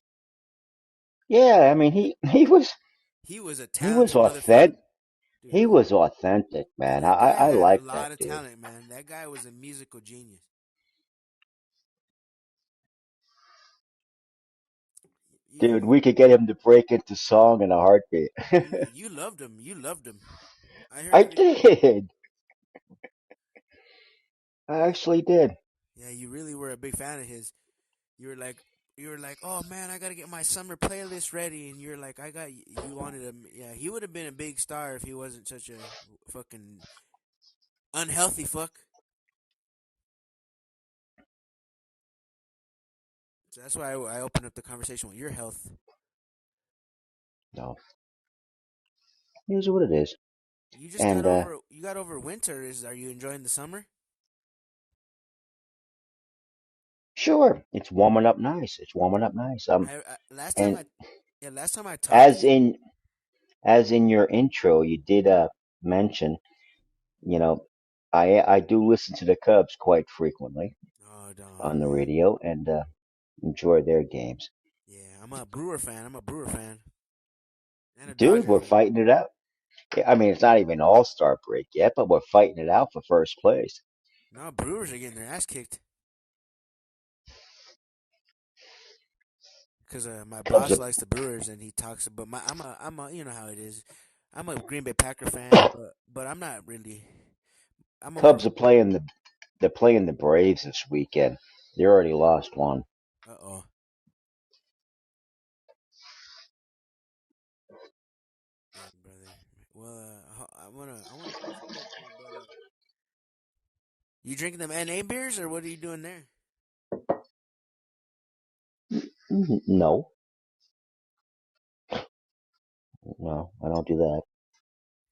yeah, I mean he was He was a he was talented motherfucker, authentic. dude. He was authentic, Yeah, man. that guy I had a like that lot of dude. talent, man. That guy was a musical genius. Dude, You we could get him to break into song in a heartbeat. you loved him. You loved him. I heard I every did. I actually did. yeah. You really were a big fan of his. You were like oh man, I gotta get my summer playlist ready, and you're like, I got you wanted him. Yeah, he would have been a big star if he wasn't such a fucking unhealthy fuck. So that's why I opened up the conversation with your health. No, here's what it is. You just got And over winter. Is Are you enjoying the summer? sure, it's warming up nice. It's warming up nice. And Last time I talked to as you. in as in your intro, you did mention, you know, I do listen to the Cubs quite frequently Oh, dog, on the man. radio and enjoy their games. Yeah, I'm a Brewer fan. I'm a Brewer fan and a Dude, Dodger we're fan. fighting it out. Yeah, I mean, it's not even All Star break yet, but we're fighting it out for first place. No, Brewers are getting their ass kicked because my Cubs boss are likes the Brewers and he talks about I'm a you know how it is. I'm a Green Bay Packer fan, but I'm not really. I'm a more. Cubs are playing the they're playing the Braves this weekend. They already lost one. Uh-oh. Yeah, brother. Well, I wanna finish a clip here, but you drinking them NA beers or what are you doing there? No, no, I don't do that.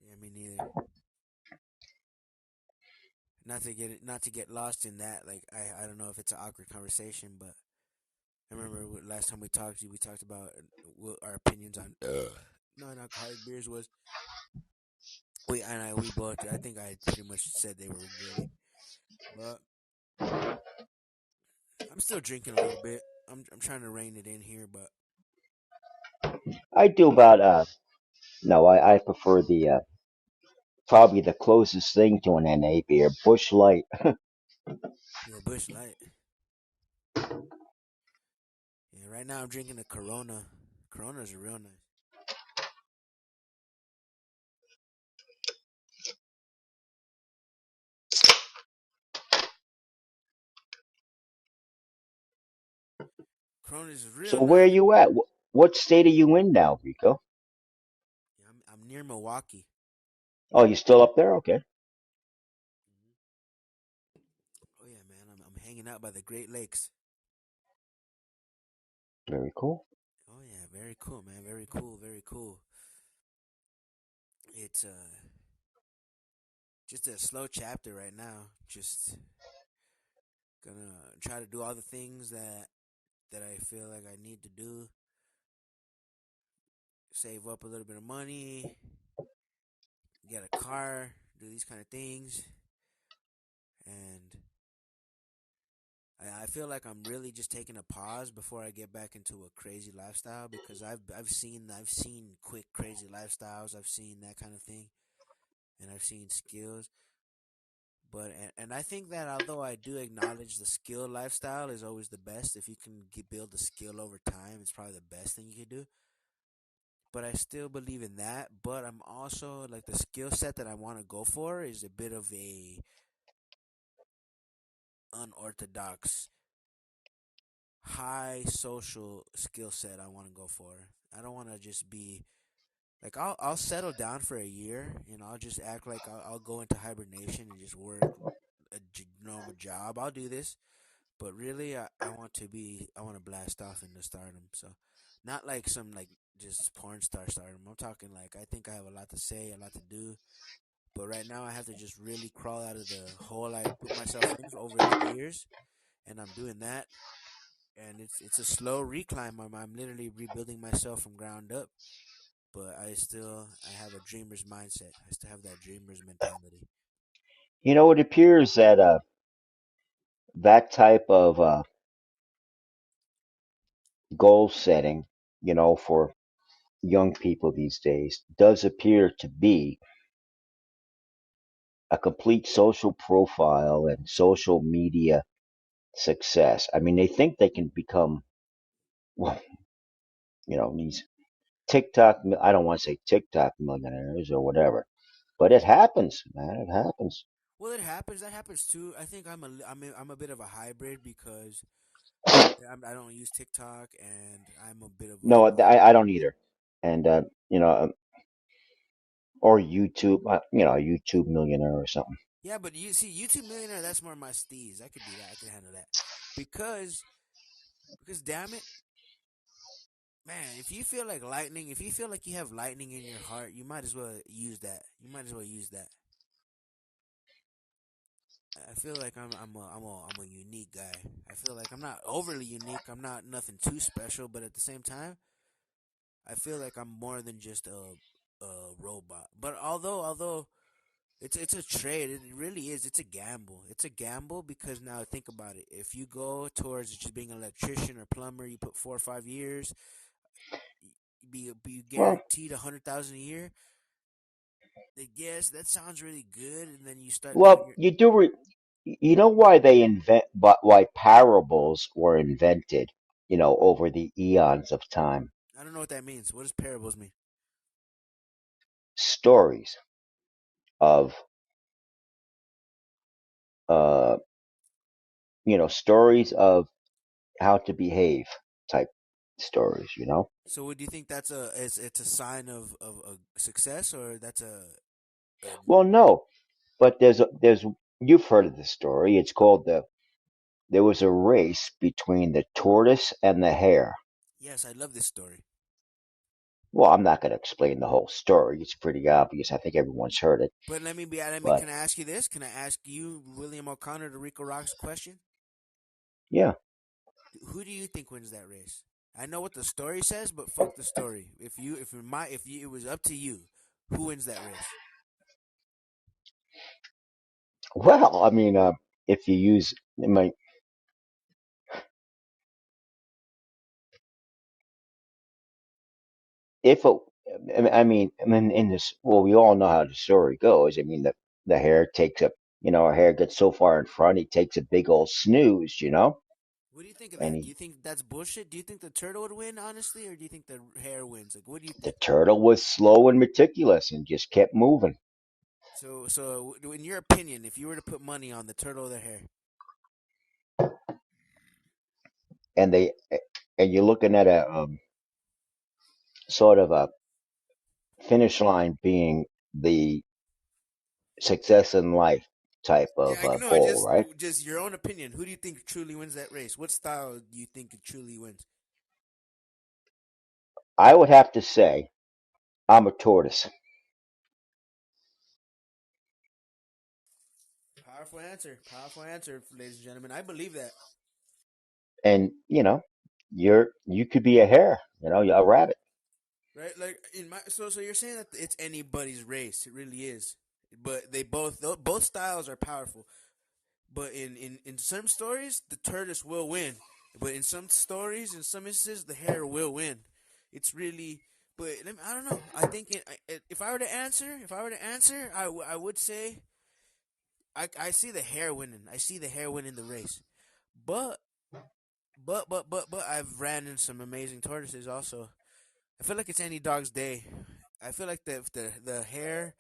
Yeah, me neither. Not to get lost in that. Like I don't know if it's an awkward conversation, but I remember last time we talked about our opinions on non-alcoholic beers. Was we both. I think I pretty much said they were gay, but I'm still drinking a little bit. I'm trying to rein it in here, but I do about no, I prefer the probably the closest thing to an NA beer, Bush Light. yeah, Bush Light. Yeah, right now I'm drinking a Corona. Coronas are real nice. Coronas is real So where are nice. you at? What state are you in now, Rico? Yeah, I'm near Milwaukee. Oh, you still up there? Okay. out by the Great Lakes. Very cool. Oh yeah, very cool, man. Very cool. Very cool. It's just a slow chapter right now. Just gonna try to do all the things that I feel like I need to do. Save up a little bit of money, get a car, do these kind of things, and I feel like I'm really just taking a pause before I get back into a crazy lifestyle because I've seen quick crazy lifestyles. I've seen that kind of thing, and I've seen skills. But and I think that although I do acknowledge the skill lifestyle is always the best, if you can build a skill over time, it's probably the best thing you can do. But I still believe in that. But I'm also like the skill set that I want to go for is a bit of a unorthodox, high social skill set. I want to go for. I don't want to just be like I'll settle down for a year and I'll just act like I'll go into hibernation and just work a normal job. I'll do this. But really, I want to blast off into stardom. So, not like some like just porn star stardom. I'm talking like I think I have a lot to say, a lot to do. But right now, I have to just really crawl out of the hole I put myself in over the years, and I'm doing that. And it's a slow reclimb. I'm literally rebuilding myself from ground up. But I have a dreamer's mindset. I still have that dreamer's mentality. It appears that that type of goal setting, for young people these days, does appear to be a complete social profile and social media success. I mean, they think they can become, well, these TikTok, I don't want to say TikTok millionaires or whatever, but it happens, man. It happens. Well, it happens. That happens too. I think I'm a bit of a hybrid because I don't use TikTok, and I'm a bit of No, I don't either. And, or YouTube, a YouTube millionaire or something. yeah, but you see, YouTube millionaire, that's more my steez. I could do that. I could handle that because damn it, man, if you feel like you have lightning in your heart, you might as well use that. You might as well use that. I feel like I'm a unique guy. I feel like I'm not overly unique. I'm not nothing too special, but at the same time, I feel like I'm more than just a robot. But although it's a trade. It really is. It's a gamble. It's a gamble because now think about it. If you go towards just being an electrician or plumber, you put 4 or 5 years, be Well, guaranteed 100,000 a year. I guess that sounds really good, and then you start doing well, your. you do. You know why why parables were invented? Over the eons of time. I don't know what that means. What does parables mean? Stories of, uh, stories of how to behave type stories. So, would you think that's it's a sign of a success, or that's a Well, no, but there's you've heard of the story. It's called there was a race between the tortoise and the hare. yes? I love this story. Well, I'm not going to explain the whole story. It's pretty obvious. I think everyone's heard it. But let me. But Can I ask you this? Can I ask you, William O'Connor, to Rico Rock's question? yeah, Who do you think wins that race? I know what the story says, but fuck the story. If it was up to you, who wins that race? well, I mean, if you use my if it, I mean, in this, well, we all know how the story goes. I mean, the hare takes a, our hare gets so far in front, he takes a big old snooze, What do you think of and that? Do you think that's bullshit? Do you think the turtle would win, honestly, or do you think the hare wins? Like, what do you the think? turtle was slow and meticulous and just kept moving. So, in your opinion, if you were to put money on the turtle or the hare, And and you're looking at a sort of a finish line being the success in life. type Yeah, of I know. goal, right? Just your own opinion. Who do you think truly wins that race? What style do you think it truly wins? I would have to say I'm a tortoise. Powerful answer. Powerful answer, ladies and gentlemen. I believe that. And you could be a hare, a rabbit. Right? Like in my so you're saying that it's anybody's race. It really is. But both styles are powerful. But in some stories, the tortoise will win. But in some stories, in some instances, the hare will win. It's really. But I don't know. I think if I were to answer, I would say I see the hare winning. I see the hare winning the race. But but I've ran in some amazing tortoises also. I feel like it's any dog's day. I feel like if the hare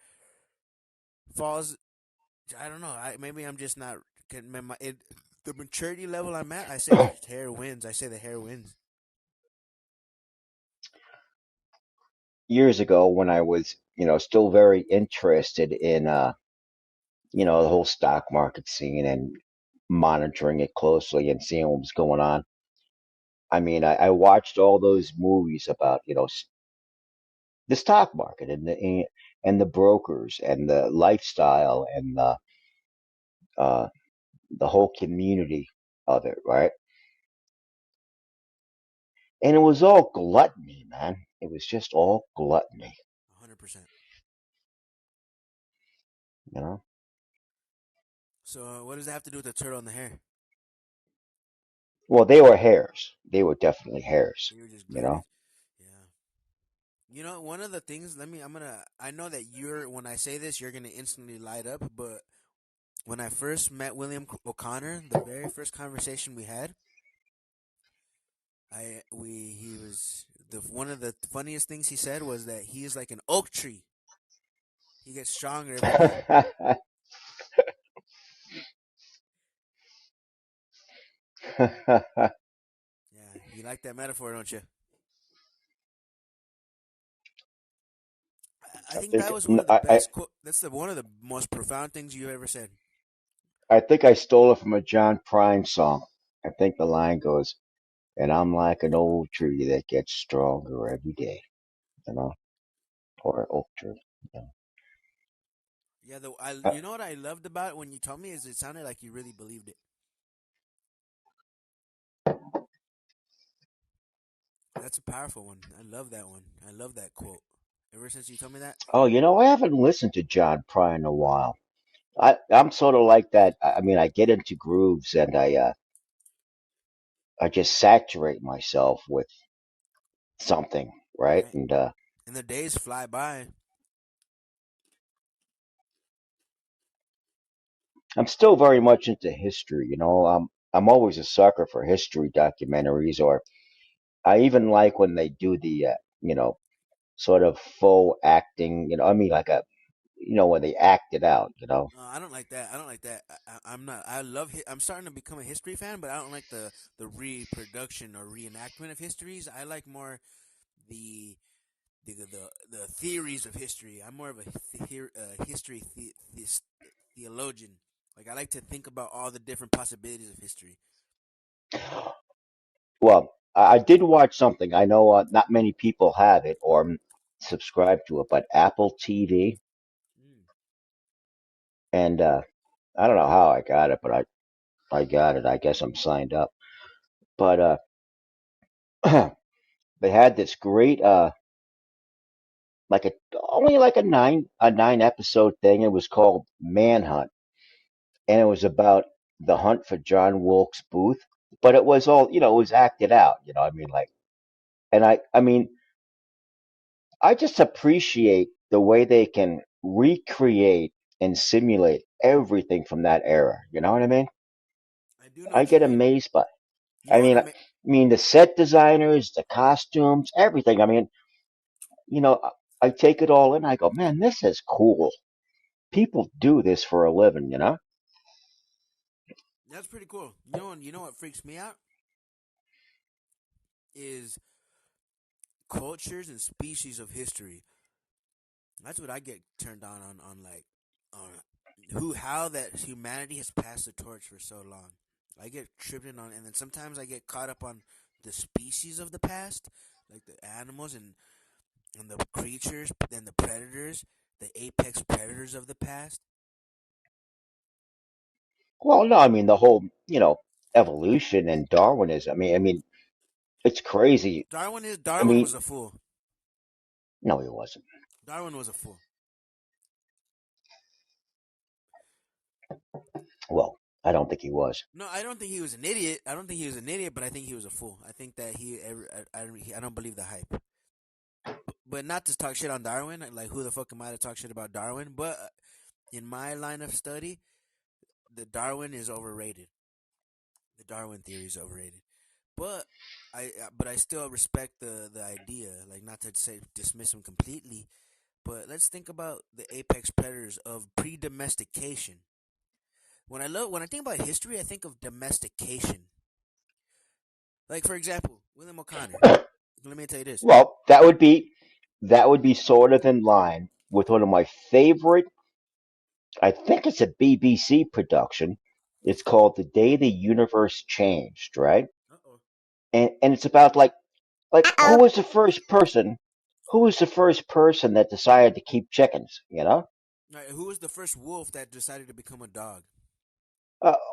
falls, I don't know. Maybe I'm just not. The maturity level I'm at, I say the hare wins. I say the hare wins. Years ago, when I was, still very interested in, the whole stock market scene and monitoring it closely and seeing what was going on. I mean, I watched all those movies about, the stock market and the brokers and the lifestyle and uh, the whole community of it, right? And it was all gluttony, man. It was just all gluttony, 100%. you know. So what does that have to do with the turtle and the hare? Well, they were hares. They were definitely hares, You were just you know. glutted. Yeah. You know, one of the things. I know that when I say this, you're gonna instantly light up. But when I first met William O'Connor, the very first conversation we had, he was one of the funniest things he said was that he is like an oak tree. He gets stronger every day. Yeah, you like that metaphor, don't you? I think that was one of the best. That's one of the most profound things you ever said. I think I stole it from a John Prine song. I think the line goes, "And I'm like an old tree that gets stronger every day," you know, or oak tree. You Yeah, know. you know what I loved about it when you told me is it sounded like you really believed it. That's a powerful one. I love that one. I love that quote. Ever since you told me that. Oh, I haven't listened to John Prine in a while. I'm sort of like that. I mean, I get into grooves and I just saturate myself with something, right? Right. And And the days fly by. I'm still very much into history. I'm always a sucker for history documentaries, or I even like when they do the sort of faux acting. I mean, like when they act it out. No, I don't like that. I don't like that. I'm not. I love. I'm starting to become a history fan, but I don't like the reproduction or reenactment of histories. I like more the the theories of history. I'm more of a history theologian. Like I like to think about all the different possibilities of history. Well, I did watch something. I know not many people have it or subscribe to it, but Apple TV, Mm. and I don't know how I got it, but I got it. I guess I'm signed up. But they had this great like a only like a nine episode thing. It was called Manhunt, and it was about the hunt for John Wilkes Booth. But it was all it was acted out. I mean, like, and I mean, I just appreciate the way they can recreate and simulate everything from that era. You know what I mean? I do know I what you get mean. amazed by. You I know what mean, I I mean? mean the set designers, the costumes, everything. I mean, you know, I take it all in. I go, man, this is cool. People do this for a living, you know? That's pretty cool. You know what freaks me out is cultures and species of history. That's what I get turned on like on how that humanity has passed the torch for so long. I get tripped in on, and then sometimes I get caught up on the species of the past, like the animals and the creatures and the predators, the apex predators of the past. Well, no, I mean the whole, evolution and Darwinism. I mean, it's crazy. I Darwin was mean, a fool. no, he wasn't. Darwin was a fool. Well, I don't think he was. No, I don't think he was an idiot. I don't think he was an idiot, but I think he was a fool. I think that I don't believe the hype. But not to talk shit on Darwin. Like, who the fuck am I to talk shit about Darwin? But in my line of study, the Darwin is overrated. The Darwin theory is overrated. But I still respect the idea. Like, not to say dismiss him completely, but let's think about the apex predators of pre-domestication. When I think about history, I think of domestication. Like, for example, William O'Connor. Let me tell you this. Well, that would be sort of in line with one of my favorite. I think it's a BBC production. It's called "The Day the Universe Changed," right? Uh-oh. And it's about like who was the first person that decided to keep chickens, All right, who was the first wolf that decided to become a dog?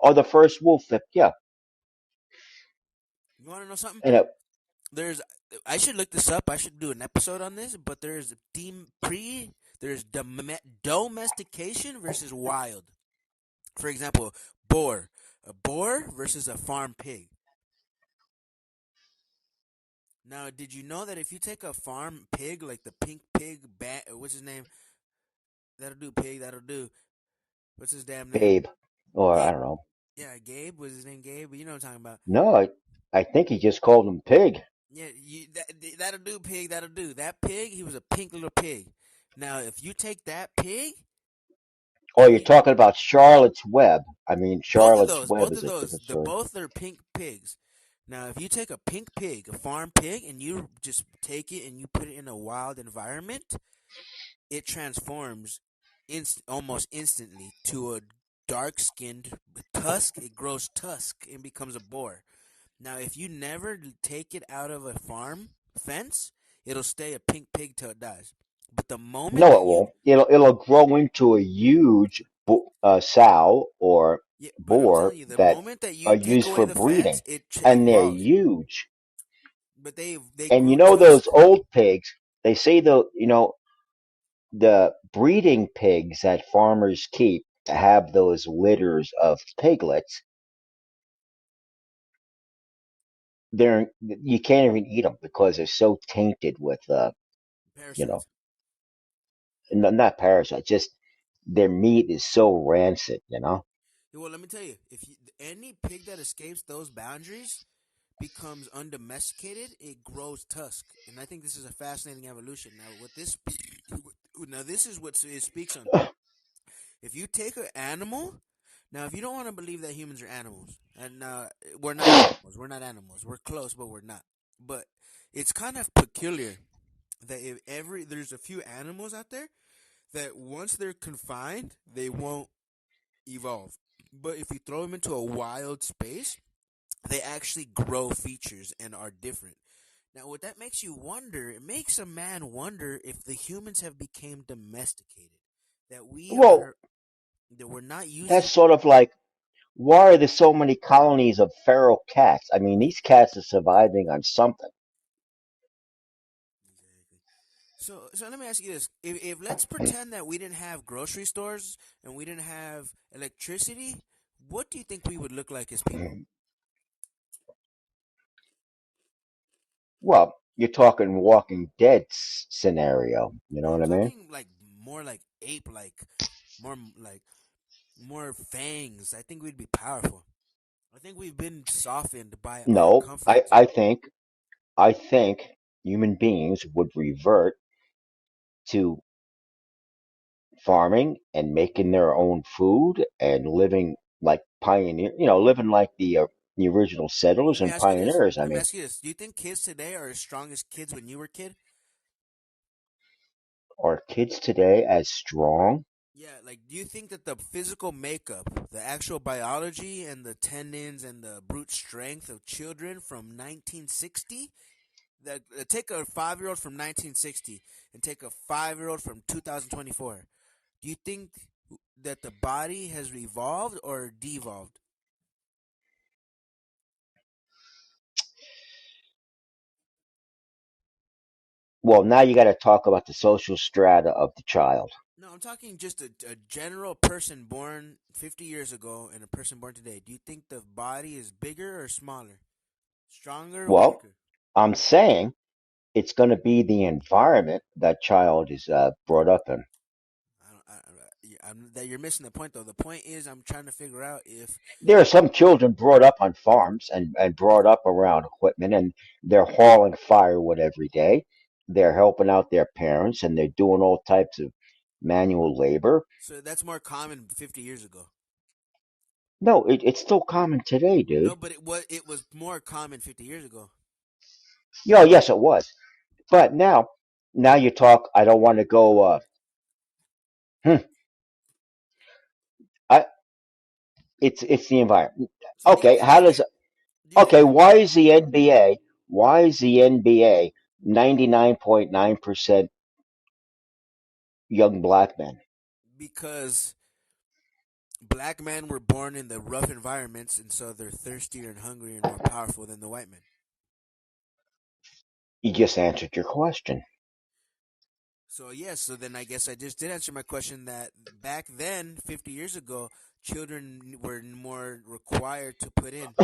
or the first wolf that, yeah, You want to know something? and it, There's, I should look this up. I should do an episode on this. But there's domestication versus wild. For example, a boar versus a farm pig. Now, did you know that if you take a farm pig, like the pink pig, what's his name? That'll do, pig. That'll do. What's his damn name? Babe, or I Gabe. don't know. Yeah, Gabe was his name. Gabe, but you know what I'm talking about. No, I think he just called him pig. Yeah, that'll do, pig. That'll do. That pig, he was a pink little pig. Now, if you take that pig, Oh, and you're talking about Charlotte's Web. I mean, Charlotte's Web both is of a those, different story. both are pink pigs. Now, if you take a pink pig, a farm pig, and you just take it and you put it in a wild environment, it transforms almost instantly to a dark-skinned tusk. It grows tusk and becomes a boar. Now, if you never take it out of a farm fence, it'll stay a pink pig till it dies. But the moment No, that it you won't. It'll grow into a huge sow or yeah, but I'm boar telling you, the that moment that you are take used away for the breeding, fence, it and they're evolves. huge. But they And grow those tusk. old pigs, they say the breeding pigs that farmers keep to have those litters of piglets, you can't even eat them because they're so tainted with you know Parasites. not parasites, just their meat is so rancid. Well, let me tell you, any pig that escapes those boundaries becomes undomesticated, it grows tusk, and I think this is a fascinating evolution. Now this is what it speaks on. If you take an animal, now if you don't want to believe that humans are animals, and we're not animals, we're close, but we're not. But it's kind of peculiar that if there's a few animals out there that once they're confined, they won't evolve. But if you throw them into a wild space, they actually grow features and are different. Now, what that makes you wonder, it makes a man wonder if the humans have become domesticated, that Well, that we're not that's using. sort of like, why are there so many colonies of feral cats? I mean, these cats are surviving on something. So let me ask you this: if let's pretend that we didn't have grocery stores and we didn't have electricity, what do you think we would look like as people? Well, you're talking Walking Dead scenario. You know No, what I'm I mean? talking like more like ape, like more fangs. I think we'd be powerful. I think we've been softened by our No, I, comforts. I think I think human beings would revert to farming and making their own food and living like living like the original settlers Let me and ask you this. pioneers. I Let me mean, ask you this. Do you think kids today are as strong as kids when you were a kid? are kids today as strong? Yeah, like, do you think that the physical makeup, the actual biology and the tendons and the brute strength of children from 1960, that take a 5-year-old from 1960 and take a 5-year-old from 2024, do you think that the body has evolved or devolved? Well, now you got to talk about the social strata of the child. No, I'm talking just a general person born 50 years ago and a person born today. Do you think the body is bigger or smaller? Stronger or Well, weaker? I'm saying it's going to be the environment that child is brought up in. That you're missing the point, though. The point is, I'm trying to figure out if There are some children brought up on farms and brought up around equipment, and they're hauling firewood every day. They're helping out their parents, and they're doing all types of manual labor. so that's more common 50 years ago. No, it's still common today, dude. No, but it was more common 50 years ago. Yeah, yes, it was. But now you talk. I don't want to go. Hmm, I, it's the environment. So Okay, how does do you think okay? Why is the NBA? Why is the NBA 99.9% young black men? because black men were born in the rough environments, and so they're thirstier and hungrier and more powerful than the white men? You just answered your question. So yes, so then I guess I just did answer my question that back then, 50 years ago, children were more required to put in.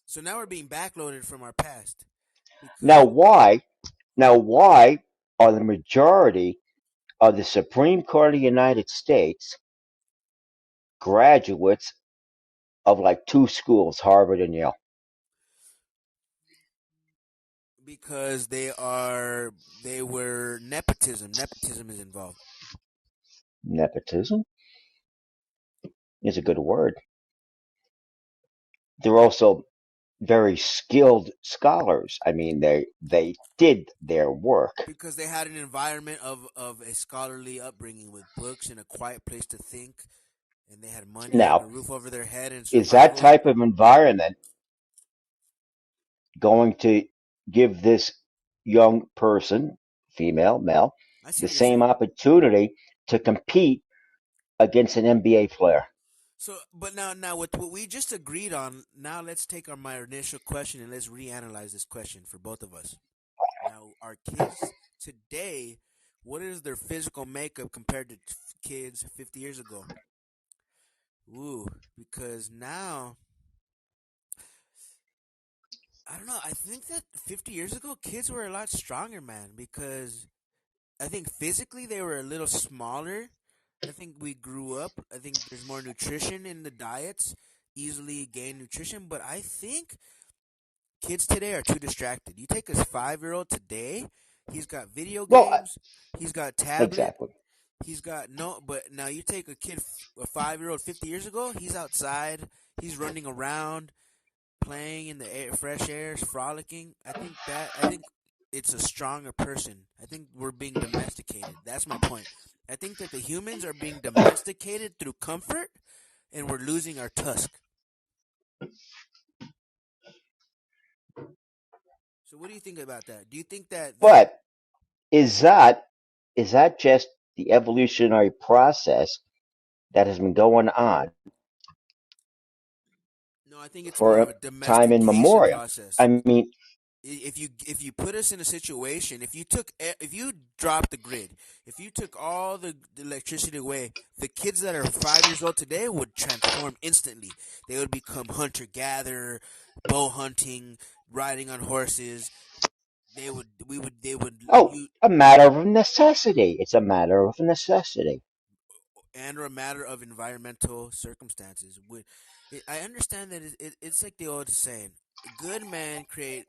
So now we're being backloaded from our past Now, because why? Now, why are the majority of the Supreme Court of the United States graduates of like two schools, Harvard and Yale? they were nepotism. Nepotism is involved. Nepotism is a good word. They're also very skilled scholars. I mean, they did their work. Because they had an environment of a scholarly upbringing with books and a quiet place to think, and they had money and a Now, roof over their head and is that survival. type of environment going to give this young person, female, male, I see the what you're same saying. opportunity to compete against an NBA player? So, but now with what we just agreed on, now let's take my initial question and let's reanalyze this question for both of us. Now, our kids today, what is their physical makeup compared to kids 50 years ago? Ooh, because now I don't know. I think that 50 years ago, kids were a lot stronger, man. Because I think physically they were a little smaller. I think we grew up. I think there's more nutrition in the diets, easily gain nutrition. But I think kids today are too distracted. You take a 5-year-old today, he's got video Well, games, he's got tablet, exactly. he's got no. But now you take a kid, a 5-year-old 50 years ago, he's outside, he's running around, playing in the air, fresh air, frolicking. I think it's a stronger person. I think we're being domesticated. That's my point. I think that the humans are being domesticated through comfort, and we're losing our tusk. So, what do you think about that? Do you think that But is that is that just the evolutionary process that has been going on no? I think it's more of for a time domestication immemorial? process. I mean, If you put us in a situation, if you drop the grid, if you took all the electricity away, the kids that are 5 years old today would transform instantly. They would become hunter gatherer, bow hunting, riding on horses. They would oh, you a matter of necessity. It's a matter of necessity. and or a matter of environmental circumstances. I understand that it's like the old saying: good men create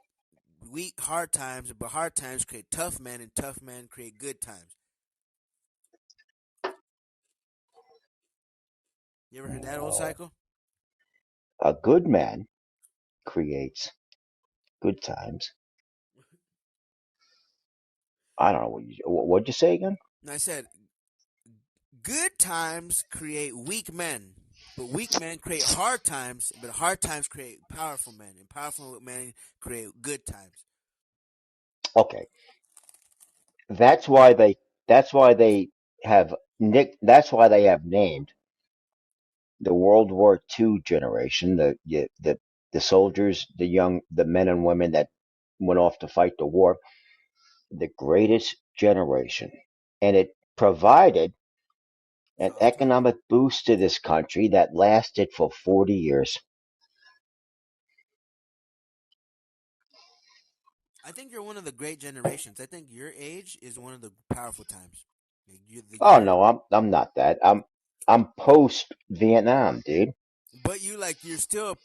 weak hard times, but hard times create tough men, and tough men create good times. You ever heard that old No. cycle? A good man creates good times. I don't know what'd you say again? And I said Good times create weak men, but weak men create hard times, but hard times create powerful men, and powerful men create good times. Okay, that's why they that's why they that's why they have named the World War II generation, the soldiers, the men and women that went off to fight the war, the greatest generation. And it provided an economic boost to this country that lasted for 40 years. I think you're one of the great generations. I think your age is one of the powerful times. Like Oh no, I'm not that. I'm post Vietnam, dude.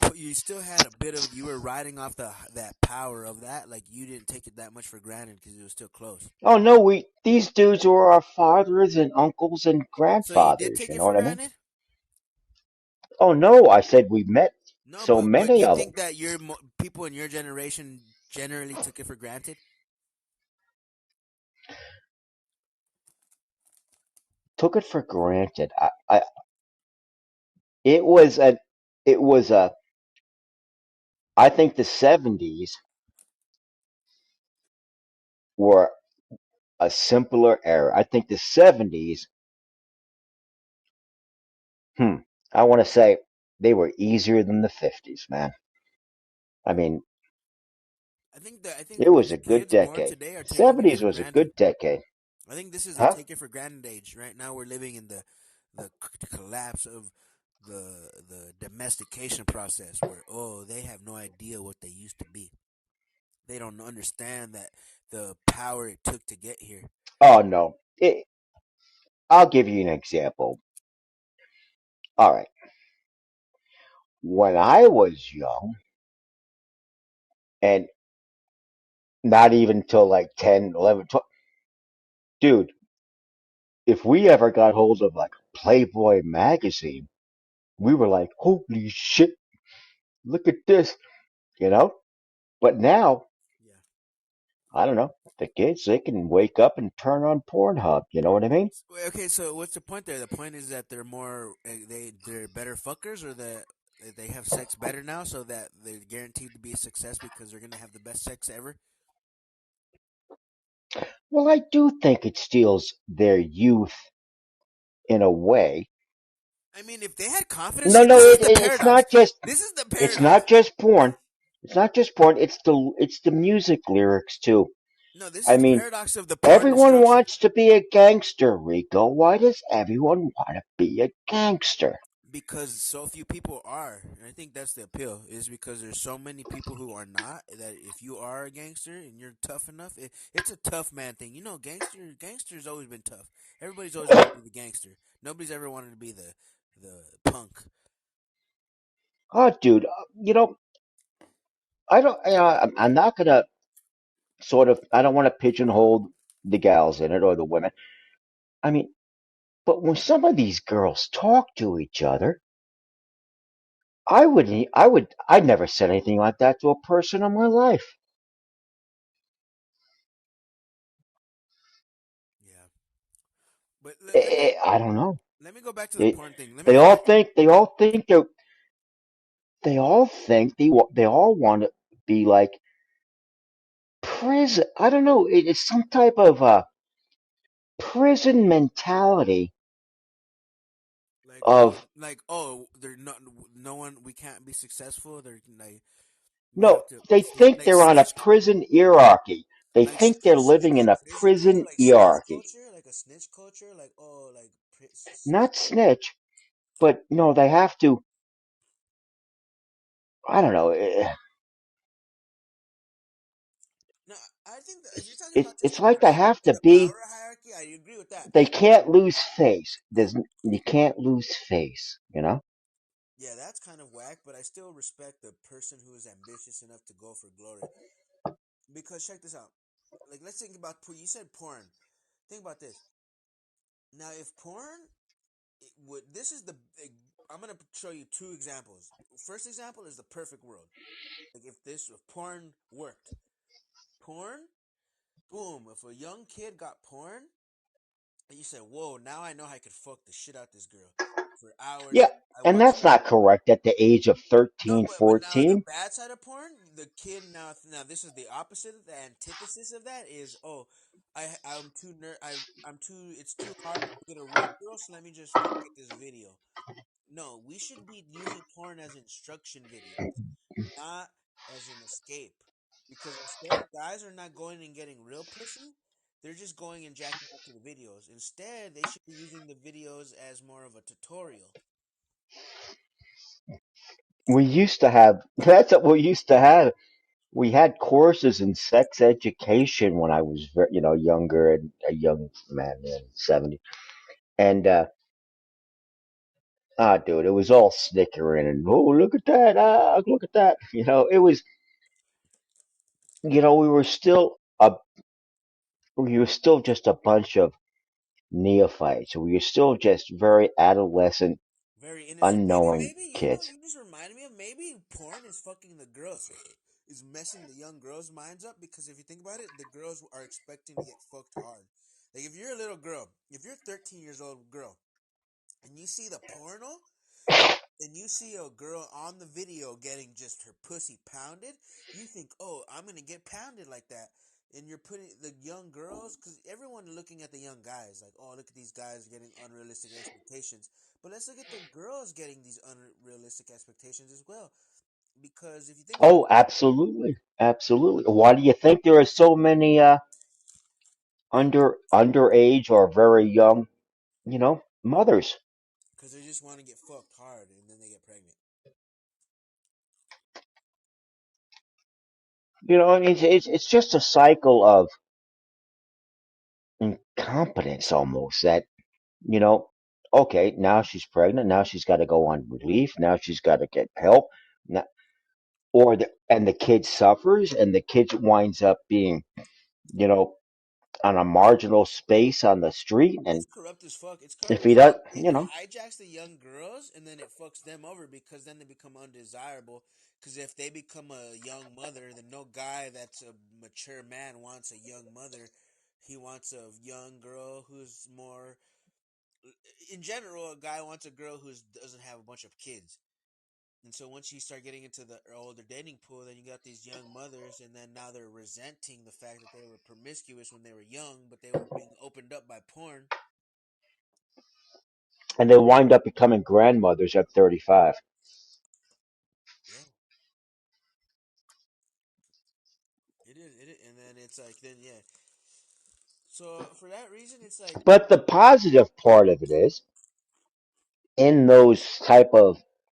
but you still had a bit of you were riding off that power of that. Like you didn't take it that much for granted because it was still close. Oh no, we these dudes were our fathers and uncles and So you did grandfathers, take you it know for what I mean? granted. Oh no, I said we met No, so but many you of them. think that people in your generation generally took it for granted? Took it for granted. It was a it was a I think the 70s were a simpler era. I think the 70s, hmm, I want to say they were easier than the 50s, man. I mean, I think it was the a good kids born decade. today are The taking it 70s for was a granted. good decade. I think this is a Huh? take it for granted age. Right now, we're living in the collapse of the domestication process, where they have no idea what they used to be. They don't understand that the power it took to get here. Oh no. I'll give you an example. All right. When I was young, and not even till like 10, 11, 12, dude, if we ever got hold of like Playboy magazine, we were like, holy shit, look at this, you know? But now, I don't know, the kids, they can wake up and turn on Pornhub, you know what I mean? Okay, so what's the point there? The point is that they're more they're better fuckers, or that they have sex better now, so that they're guaranteed to be a success because they're gonna have the best sex ever. Well, I do think it steals their youth in a way. I mean, if they had confidence, No, see, no, this is the it's paradox. not just This is the it's paradox. not just porn. It's not just porn. It's the music lyrics too. No, this I is the mean, paradox of the porn everyone destruction. wants to be a gangster, Rico. Why does everyone want to be a gangster? Because so few people are, and I think that's the appeal. Is because there's so many people who are not. That if you are a gangster and you're tough enough, it's a tough man thing. You know, gangster's always been tough. Everybody's always wanted to be the gangster. Nobody's ever wanted to be the punk. Oh, dude, you know, I don't. I'm not gonna sort of. I don't want to pigeonhole the gals in it or the women. I mean, but when some of these girls talk to each other, I'd never said anything like that to a person in my life. Yeah, but I don't know. let me go back to the They porn thing. Let me they go all back. think they all think they all want to be like prison. I don't know. It's some type of prison mentality of Like they're not no one. We can't be successful. They're like we no. have to They think like they're on a snitch, prison hierarchy. They like think they're living in like a prison, prison like snitch hierarchy. culture, like a snitch culture, like Not snitch, but no, they have to. I don't know. No, I think that if you're talking It's about just it's like they have to like a be. power hierarchy, I agree with that. They can't lose face. You can't lose face. You know. Yeah, that's kind of whack, but I still respect the person who is ambitious enough to go for glory. Because check this out. Like, let's think about you said porn. Think about this. Now, if porn would this is the I'm gonna show you two examples. First example is the perfect world. Like if porn worked, porn, boom. If a young kid got porn, And you said, "Whoa, now I know I could fuck the shit out this girl for hours." Yeah, And I and watched. that's not correct at the age of No, 13, but now the 14. bad side of porn, the kid now this is the opposite, the antithesis of that is, oh, I'm too I'm too, it's too hard to get a real girl, so let me just look at this video. No, we should be using porn as instruction videos, not as an escape. Because instead, guys are not going and getting real pussy. They're just going and jacking off to the videos. Instead, they should be using the videos as more of a tutorial. We used to have, that's what we used to have. We had courses in sex education when I was very, younger and a young man in 70. And, dude, it was all snickering and, oh, look at that. Look at that. It was, we were still just a bunch of neophytes. We were still just very adolescent, Very innocent. unknowing Maybe kids. you just reminded me of, maybe porn is fucking the girls, is messing the young girls' minds up, because if you think about it, the girls are expecting to get fucked hard. Like if you're a little girl, if you're 13 years old girl, and you see the porno, and you see a girl on the video getting just her pussy pounded, you think, oh, I'm gonna get pounded like that. And you're putting the young girls, because everyone looking at the young guys, like, oh, look at these guys getting unrealistic expectations. But let's look at the girls getting these unrealistic expectations as well. Because if you think about Oh, it, absolutely. Absolutely. Why do you think there are so many underage or very young, mothers? because they just want to get fucked hard and then they get pregnant. It's just a cycle of incompetence almost that, you know, okay, now she's pregnant, now she's got to go on relief, now she's got to get help. Now, and the kid suffers and the kid winds up being, you know, on a marginal space on the street, It's and corrupt as fuck. It's if corrupt he as does, fuck. It hijacks the young girls and then it fucks them over, because then they become undesirable. Because if they become a young mother, then no guy that's a mature man wants a young mother. He wants a young girl who's more. In general, a guy wants a girl who doesn't have a bunch of kids. And so once you start getting into the older dating pool, then you got these young mothers, and then now they're resenting the fact that they were promiscuous when they were young, but they were being opened up by porn. and they wind up becoming grandmothers at 35. Yeah. And then it's like, then yeah. So for that reason, it's like, But the positive part of it is, in those type of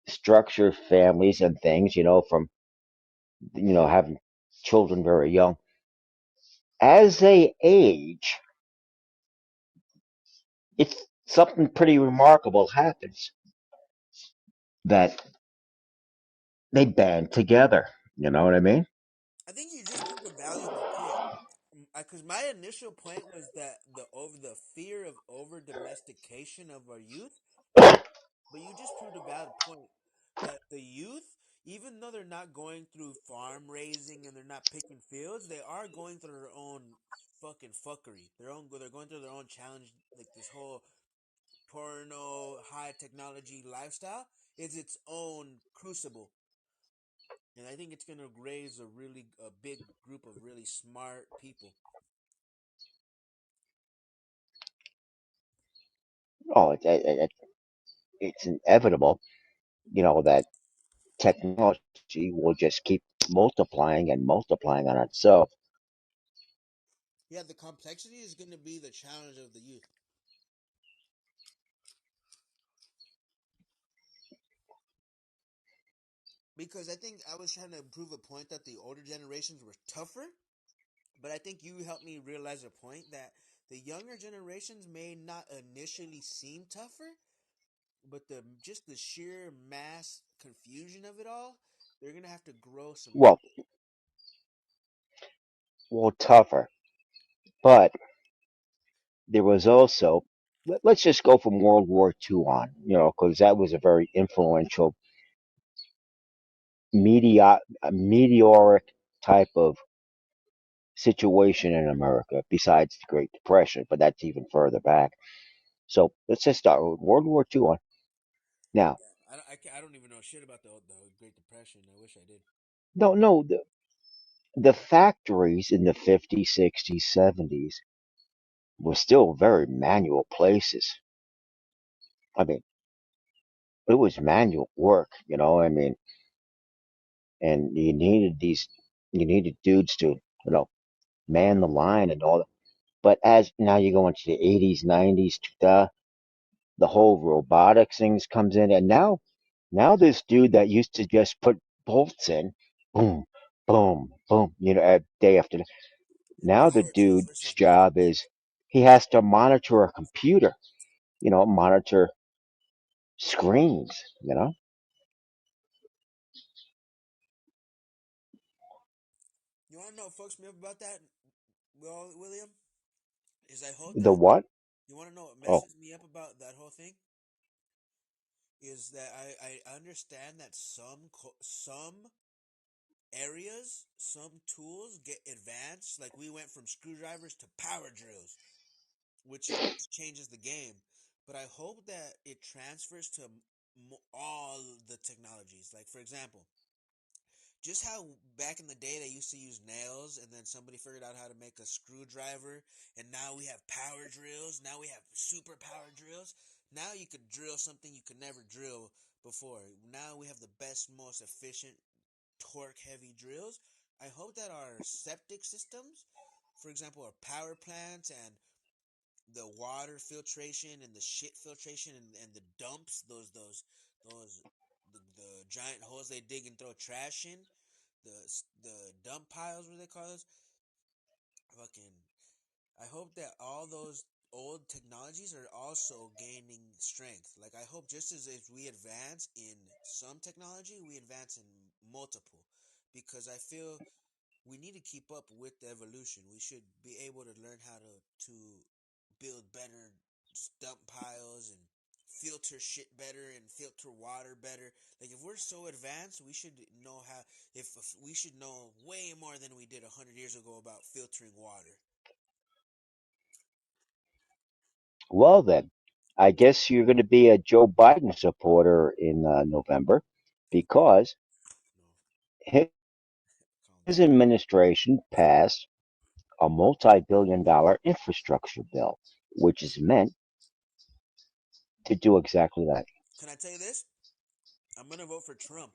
structured families and things, from having children very young, as they age, it's something pretty remarkable happens that they band together. You know what I mean? I think you just proved a valuable point. Because my initial point was that the fear of over domestication of our youth, but you just proved a valid point that the youth, even though they're not going through farm raising and they're not picking fields, they are going through their own fucking fuckery. They're going through their own challenge. Like this whole porno high technology lifestyle is its own crucible, and I think it's gonna raise a big group of really smart people. Oh, it's inevitable. That technology will just keep multiplying and multiplying on itself. Yeah, the complexity is gonna be the challenge of the youth, because I think I was trying to prove a point that the older generations were tougher, but I think you helped me realize a point that the younger generations may not initially seem tougher, but the sheer mass confusion of it all, they're gonna have to grow some Well, teeth. tougher. But there was also, let's just go from World War II on, because that was a very influential meteoric type of situation in America besides the Great Depression, but that's even further back. So let's just start with World War II on. Now, I don't even know shit about the Great Depression. I wish I did. no, the factories in the 50s, 60s, 70s were still very manual places. I mean, it was manual work, I mean, and you needed dudes to, man the line and all that. But as now you go into the 80s, 90s, the whole robotics things comes in, and now this dude that used to just put bolts in, boom, boom, boom, day after day. Now the dude's job is he has to monitor a computer, monitor screens. You want to know what fucks me up about that, William? Is I hope The that what? you want to know what Oh, messes me up about that whole thing is that I understand that some areas, some tools get advanced. Like we went from screwdrivers to power drills, which changes the game. But I hope that it transfers to all the technologies. Like for example, just how back in the day they used to use nails, and then somebody figured out how to make a screwdriver, and now we have power drills. Now we have super power drills. Now you could drill something you could never drill before. Now we have the best, most efficient, torque heavy drills. I hope that our septic systems, for example, our power plants and the water filtration and the shit filtration and the dumps, those the giant holes they dig and throw trash in, the dump piles, what they call those, fucking. I hope that all those old technologies are also gaining strength. Like I hope just as if we advance in some technology, we advance in multiple, because I feel we need to keep up with the evolution. We should be able to learn how to build better dump piles and filter shit better and filter water better. Like if we're so advanced, we should know how. If we should know way more than we did 100 years ago about filtering water. well then, I guess you're going to be a Joe Biden supporter in November because his administration passed a multi-billion-dollar infrastructure bill, which is meant to do exactly that. Can I tell you this? I'm gonna vote for Trump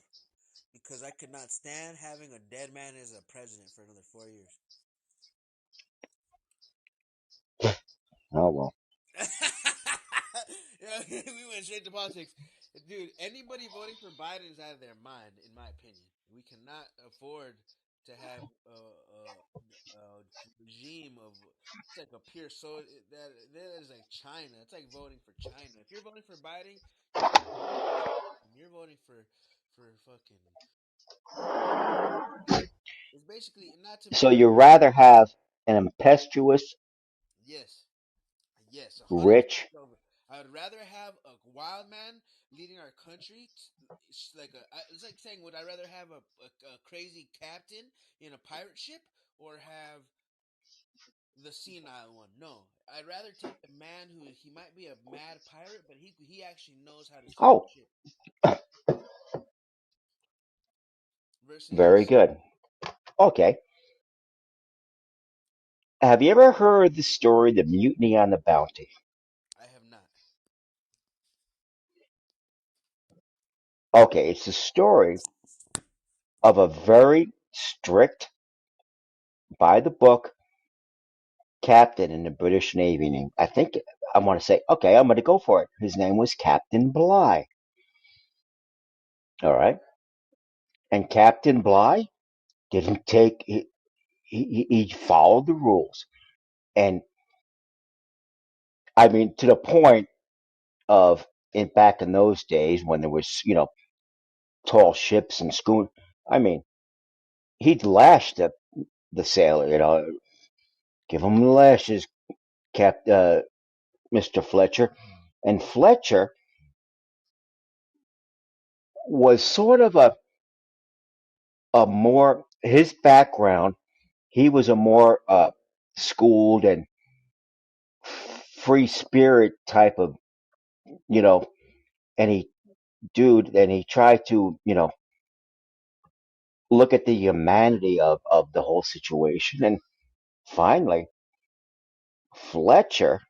because I could not stand having a dead man as a president for another 4 years. Oh well. Yeah, we went straight to politics, dude. Anybody voting for Biden is out of their mind, in my opinion. We cannot afford to have a regime of. It's like a pure so that is like China. It's like voting for China. If you're voting for Biden, you're voting for fucking. It's basically not to So make. you rather have an impetuous, Yes. Yes, 100% rich. over. I would rather have a wild man leading our country. It's like saying, would I rather have a crazy captain in a pirate ship or have the senile one? No, I'd rather take the man who he might be a mad pirate, but he actually knows how to steer Oh, a ship. very Versus, good. Okay. Have you ever heard the story, The Mutiny on the Bounty? I have not. Okay, it's a story of a very strict, by the book captain in the British Navy name. I think I want to say, okay, I'm going to go for it. His name was Captain Bligh. All right. And Captain Bligh didn't take, he followed the rules. And I mean, to the point of back in those days when there was, tall ships and schoon. I mean, he'd lash the sailor, give him the lashes, Mr. Fletcher. And Fletcher was sort of a more, his background, he was a more schooled and free spirit type of, you know, any dude, and he tried to, look at the humanity of the whole situation. And finally, Fletcher,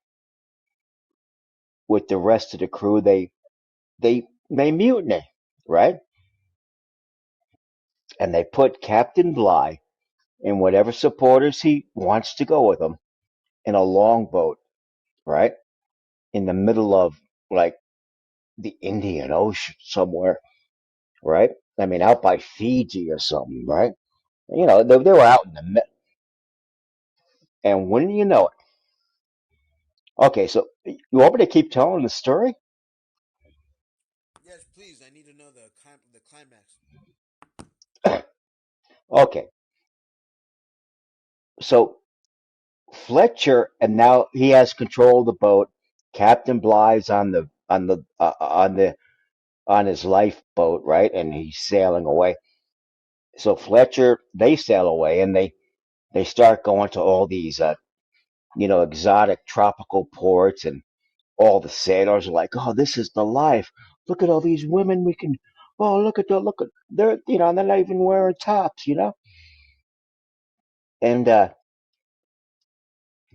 with the rest of the crew, they mutiny, right? And they put Captain Bligh and whatever supporters he wants to go with him in a longboat, right? In the middle of like the Indian Ocean somewhere, right? I mean, out by Fiji or something, right? They were out in the middle. And wouldn't you know it? Okay, so you want me to keep telling the story? Yes, please. I need to know the climax. Okay, so Fletcher, and now he has control of the boat. Captain Bligh's on his lifeboat, right? And he's sailing away. So Fletcher, they sail away, and they start going to all these exotic tropical ports, and all the sailors are like, "Oh, this is the life. Look at all these women we can. Oh, look at they're they're not even wearing tops, And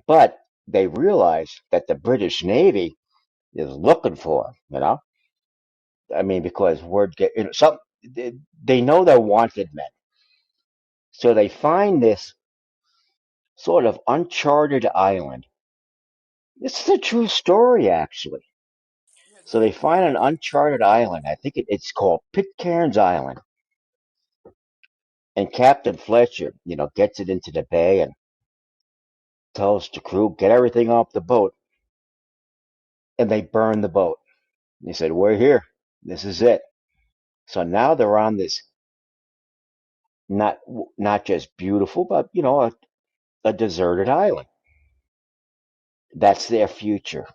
but they realize that the British Navy is looking for them, I mean, because word get some they know they're wanted men, so they find this sort of uncharted island. This is a true story, actually. Yeah, go So they ahead. find an uncharted island. I think it's called Pitcairn's Island. And Captain Fletcher, gets it into the bay and tells the crew, get everything off the boat. And they burn the boat. He said, we're here. This is it. So now they're on this not not just beautiful, but a deserted island. That's their future.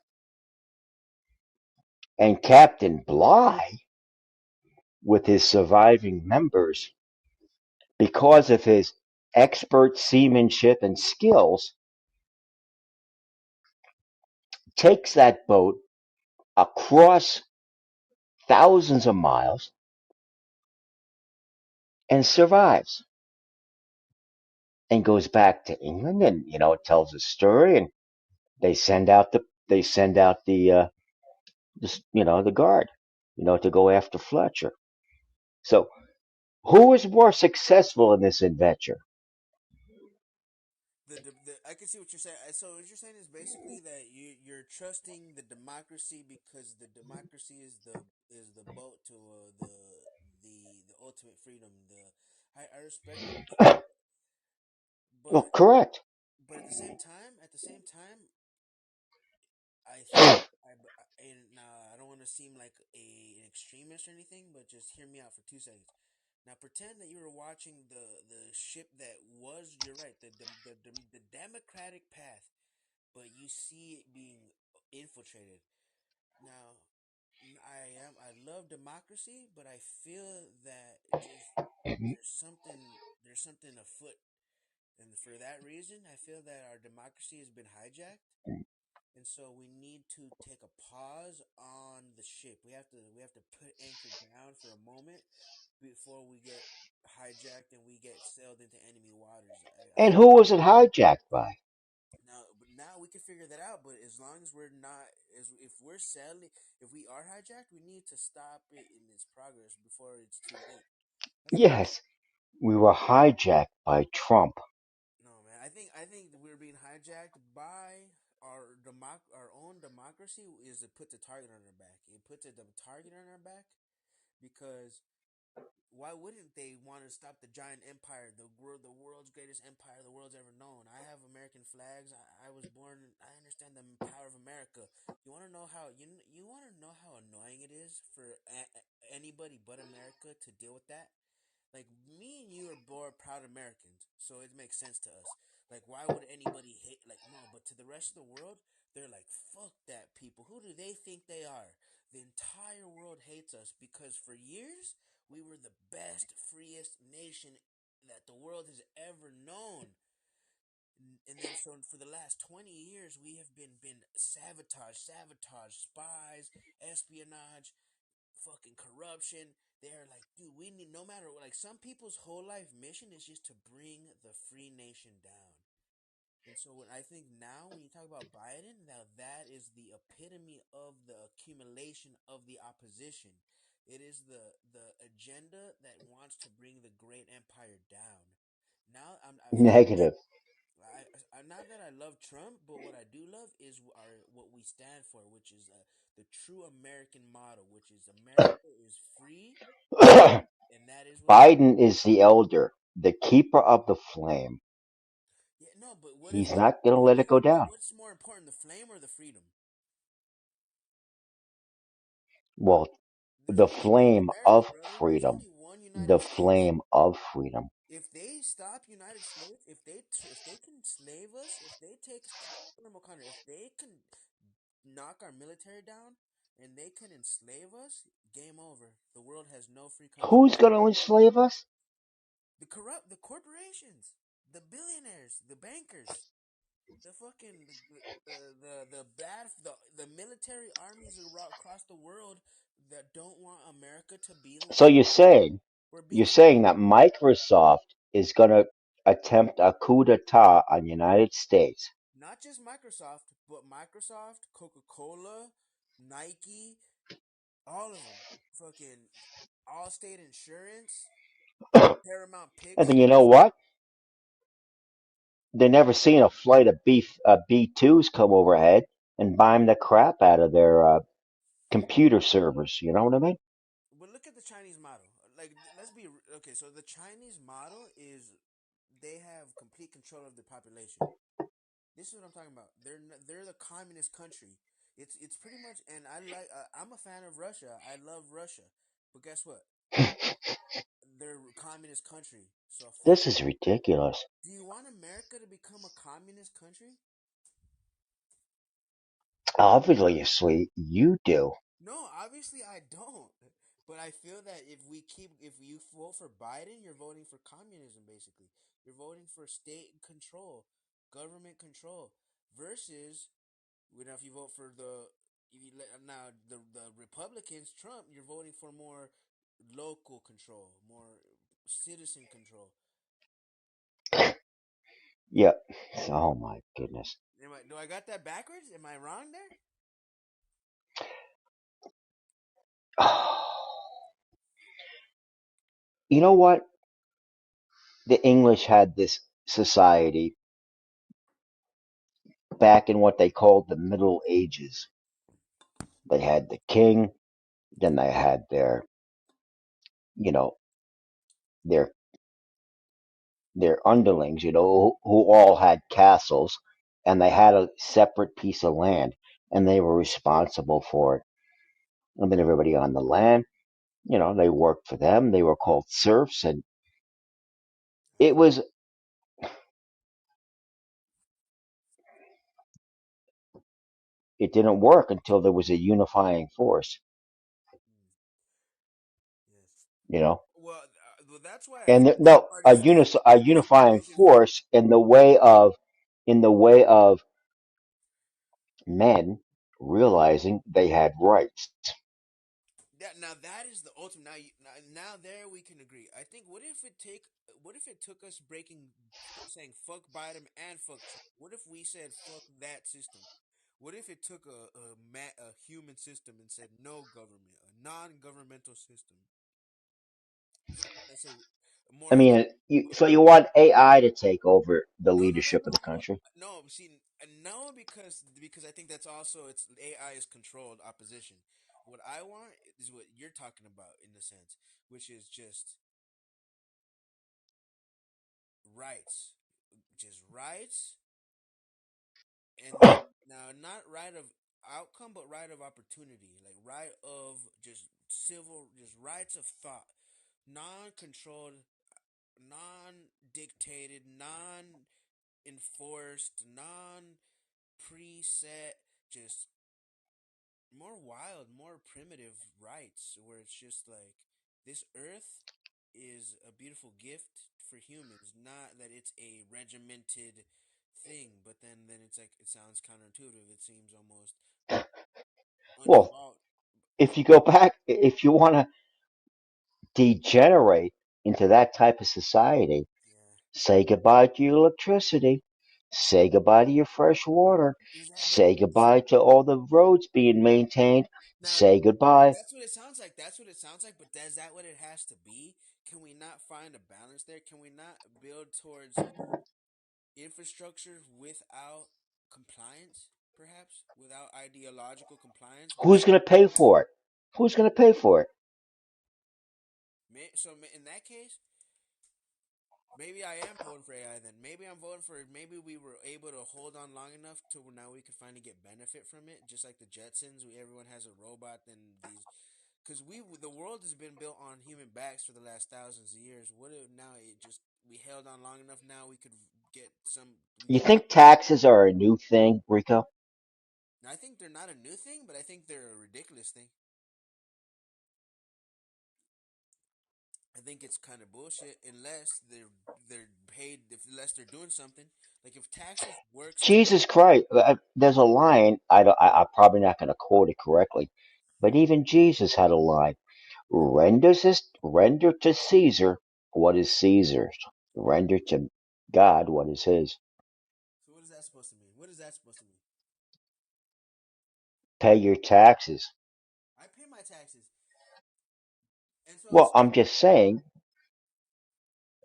And Captain Bligh, with his surviving members, because of his expert seamanship and skills, takes that boat across thousands of miles and survives, and goes back to England, and tells his story, and they send out the guard, to go after Fletcher. So who was more successful in this adventure? I can see what you're saying. So what you're saying is basically that you're trusting the democracy because the democracy is the boat to the ultimate freedom. I respect what you're saying, Well, but correct. at the same time, I think and now I don't want to seem like an extremist or anything, but just hear me out for 2 seconds. Now pretend that you were watching the ship that was, you're right, the democratic path, but you see it being infiltrated. Now I love democracy, but I feel that just there's something afoot, and for that reason, I feel that our democracy has been hijacked, and so we need to take a pause on the ship. We have to put anchor down for a moment before we get hijacked and we get sailed into enemy waters. And who was it hijacked by? Now we can figure that out. But as long as we're not, as if we're sailing, if we are hijacked, we need to stop it in its progress before it's too late. That's what I think. Yes, we were hijacked by Trump. No, man. I think we're being hijacked by our own democracy. Is it puts a target on our back? It puts a target on our back because why wouldn't they want to stop the giant empire, the world's greatest empire the world's ever known? I have American flags. I was born. I understand the power of America. You want to know how you want to know how annoying it is for anybody but America to deal with that? Like me and you are born proud Americans, so it makes sense to us. Like why would anybody hate? Like no, but to the rest of the world, they're like fuck that people. Who do they think they are? The entire world hates us because for years we were the best, freest nation that the world has ever known. And then so for the last 20 years we have been sabotage, spies, espionage, fucking corruption. They're like, dude, we need, no matter what, like some people's whole life mission is just to bring the free nation down. And so when I think now when you talk about Biden, now that is the epitome of the accumulation of the opposition. It is the agenda that wants to bring the great empire down. Now I feel like Negative. I not that I love Trump, but what I do love is what we stand for, which is the true American model, which is America is free, and that is what. Biden is the elder, the keeper of the flame. Yeah, no, but what is He's more not going to let it important? go down. What's more important, the flame or the freedom? Well, There's the only one flame America, of brother. There's freedom. only one The United States. flame of freedom. If they stop United States, if they can slave us, if they take O'Connor, if they can knock our military down and they can enslave us, game over. The world has no free country. Who's going to enslave us? The corporations, the billionaires, the bankers, the fucking the bad the military armies across the world that don't want America to be the So way we're you're being. saying that Microsoft is going to attempt a coup d'etat on United States. Not just Microsoft, but Microsoft, Coca-Cola, Nike, all of them. Fucking Allstate Insurance, Paramount And then you know Pictures. what? They never seen a flight of B-2s come overhead and bomb the crap out of their computer servers. You know what I mean? But look at the Chinese model. Like, let's be okay. So the Chinese model is they have complete control of the population. This is what I'm talking about. They're the communist country. It's pretty much. And I like. I'm a fan of Russia. I love Russia. But guess what? They're a communist country. So fuck. This is ridiculous. Do you want America to become a communist country? Obviously, you do. No, obviously I don't. But I feel that if you vote for Biden, you're voting for communism. Basically, you're voting for state control, government control, versus if you vote for now the Republicans, Trump, you're voting for more local control, more citizen control. Yep. Oh my goodness. Do I got that backwards? Am I wrong there? You know what? The English had this society back in what they called the Middle Ages. They had the king, then they had you know, their their underlings, who all had castles, and they had a separate piece of land, and they were responsible for it. And then everybody on the land, they worked for them. They were called serfs, and it was it didn't work until there was a unifying force, Yes. you know. Well, that's why I And think that no, part is good. a That part unifying is good. force in the way of men realizing they had rights. That is the ultimate. Now there we can agree. I think what if it took us saying fuck Biden and fuck Trump? What if we said fuck that system? What if it took a human system and said no government, a non-governmental system, something that's a I more mean, so you want AI to take over the leadership of the country? no. See, no, because I think that's also it's AI is controlled opposition. What I want is what you're talking about in a sense, which is rights, just rights, and then now not right of outcome, but right of opportunity, like right of just civil, just rights of thought, non-controlled, non-dictated, non-enforced, non-preset, just more wild, more primitive rights, where it's just like this earth is a beautiful gift for humans, not that it's a regimented thing, but then it's like it sounds counterintuitive. It seems almost Well, uninvolved. if you go back, if you want to degenerate into that type of society, say goodbye to your electricity. Say goodbye to your fresh water. Say goodbye to all the roads being maintained. Now, Say goodbye. that's what it sounds like. That's what it sounds like. But is that what it has to be? Can we not find a balance there? Can we not build towards infrastructure without compliance, perhaps without ideological compliance? Who's going to pay for it? Who's going to pay for it? So in that case, maybe I am voting for AI. Then maybe I'm voting for. Maybe we were able to hold on long enough to now we can finally get benefit from it, just like the Jetsons. Everyone has a robot. Then these, because the world has been built on human backs for the last thousands of years. What if now it just we held on long enough? Now we could get some. You think taxes are a new thing, Rico? I think they're not a new thing, but I think they're a ridiculous thing. I think it's kind of bullshit unless they're paid, unless they're doing something. Like if taxes works to Jesus Christ! There's a line. I'm probably not going to quote it correctly, but even Jesus had a line: render to Caesar what is Caesar's. Render to God what is His." So what is that supposed to mean? What is that supposed to mean? Pay your taxes. I pay my taxes, and so Well, I'm just saying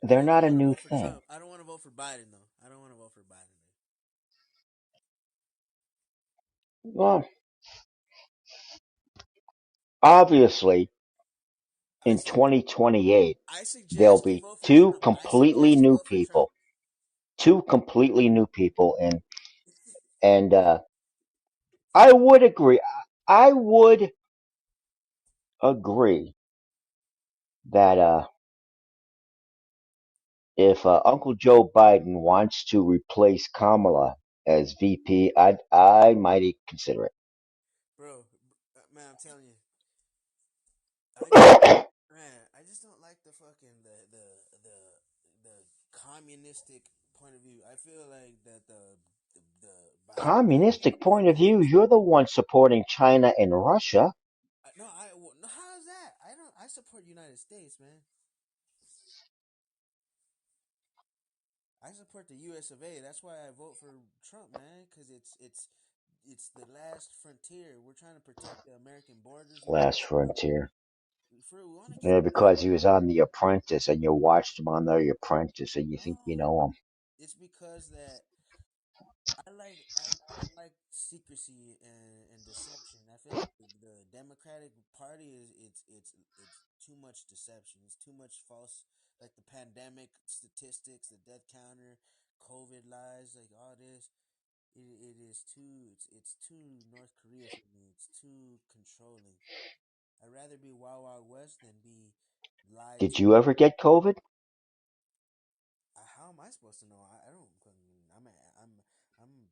but they're I don't not a want to new vote for thing. Trump. I don't want to vote for Biden though. I don't want to vote for Biden. Well, obviously, in 2028, I there'll suggest you be vote for two Trump. I completely suggest you new vote for Trump. people. Two completely new people, and I would agree. I would agree that if Uncle Joe Biden wants to replace Kamala as VP, I might consider it. Bro, man, I'm telling you, I just man, I just don't like the fucking the communistic point of view. I feel like that the Communistic point of view, you're the one supporting China and Russia. no, no, how is that? I don't. I support United States, man. I support the U.S. of A. That's why I vote for Trump, man. Because it's the last frontier. We're trying to protect the American borders. We want Last to frontier. we want to keep Yeah, because he was on The Apprentice, and you watched him on The Apprentice, and you think you know him. It's because that I like secrecy and deception. I feel like the Democratic Party it's too much deception. It's too much false, like the pandemic statistics, the death counter, COVID lies, like all this. It is too it's too North Korea for me. It's too controlling. I'd rather be Wild Wild West than be lied Did to. you ever get COVID? How am I supposed to know? I don't. I'm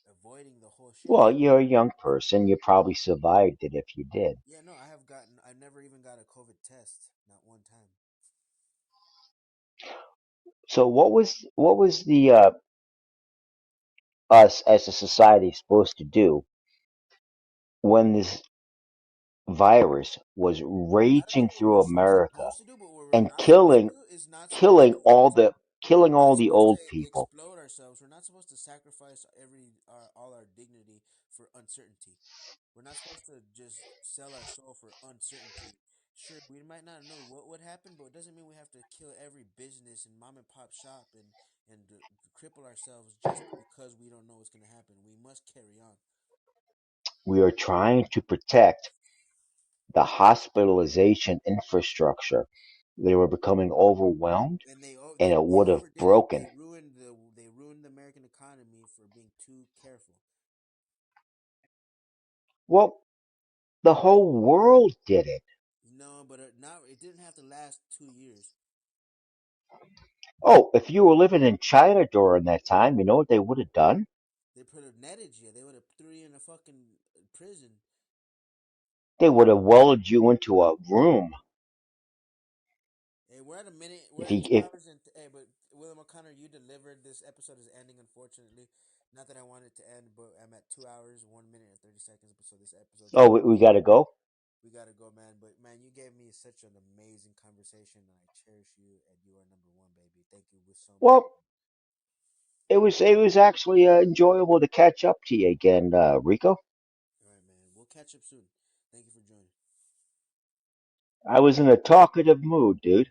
avoiding the whole shit. Well, you're a young person. You probably survived it if you did. Yeah, no, I have gotten. I never even got a COVID test, not one time. So what was the us as a society supposed to do when this virus was I don't raging know what through we're America supposed to do, but what we're and not supposed to do is not supposed killing to. all Not the supposed to old people? explode ourselves. We're not supposed to sacrifice all our dignity for uncertainty. We're not supposed to just sell our soul for uncertainty. Sure, we might not know what would happen, but it doesn't mean we have to kill every business and mom and pop shop and cripple ourselves just because we don't know what's going to happen. We must carry on. We are trying to protect the hospitalization infrastructure. They were becoming overwhelmed, And and it they would have overdid it. broken. They ruined the American economy for being too careful. Well, the whole world did it. No, but now it didn't have to last 2 years. Oh, if you were living in China during that time, you know what they would have done? They put a netted you. They would have threw you in a fucking prison. They would have welded you into a room. Hey, we're at a minute. We're If at he, two if hours and hey, but William O'Connor, you delivered. This episode is ending, unfortunately. Not that I want it to end, but I'm at 2 hours, 1 minute, and 30 seconds. So this episode's Oh, gonna we end. gotta go. We gotta go, man. But man, you gave me such an amazing conversation, and I cherish you. And you are number one, baby. Thank you so much. Well, it was actually enjoyable to catch up to you again, Rico. All right, man. We'll catch up soon. Thank you for joining. I was in a talkative mood, dude.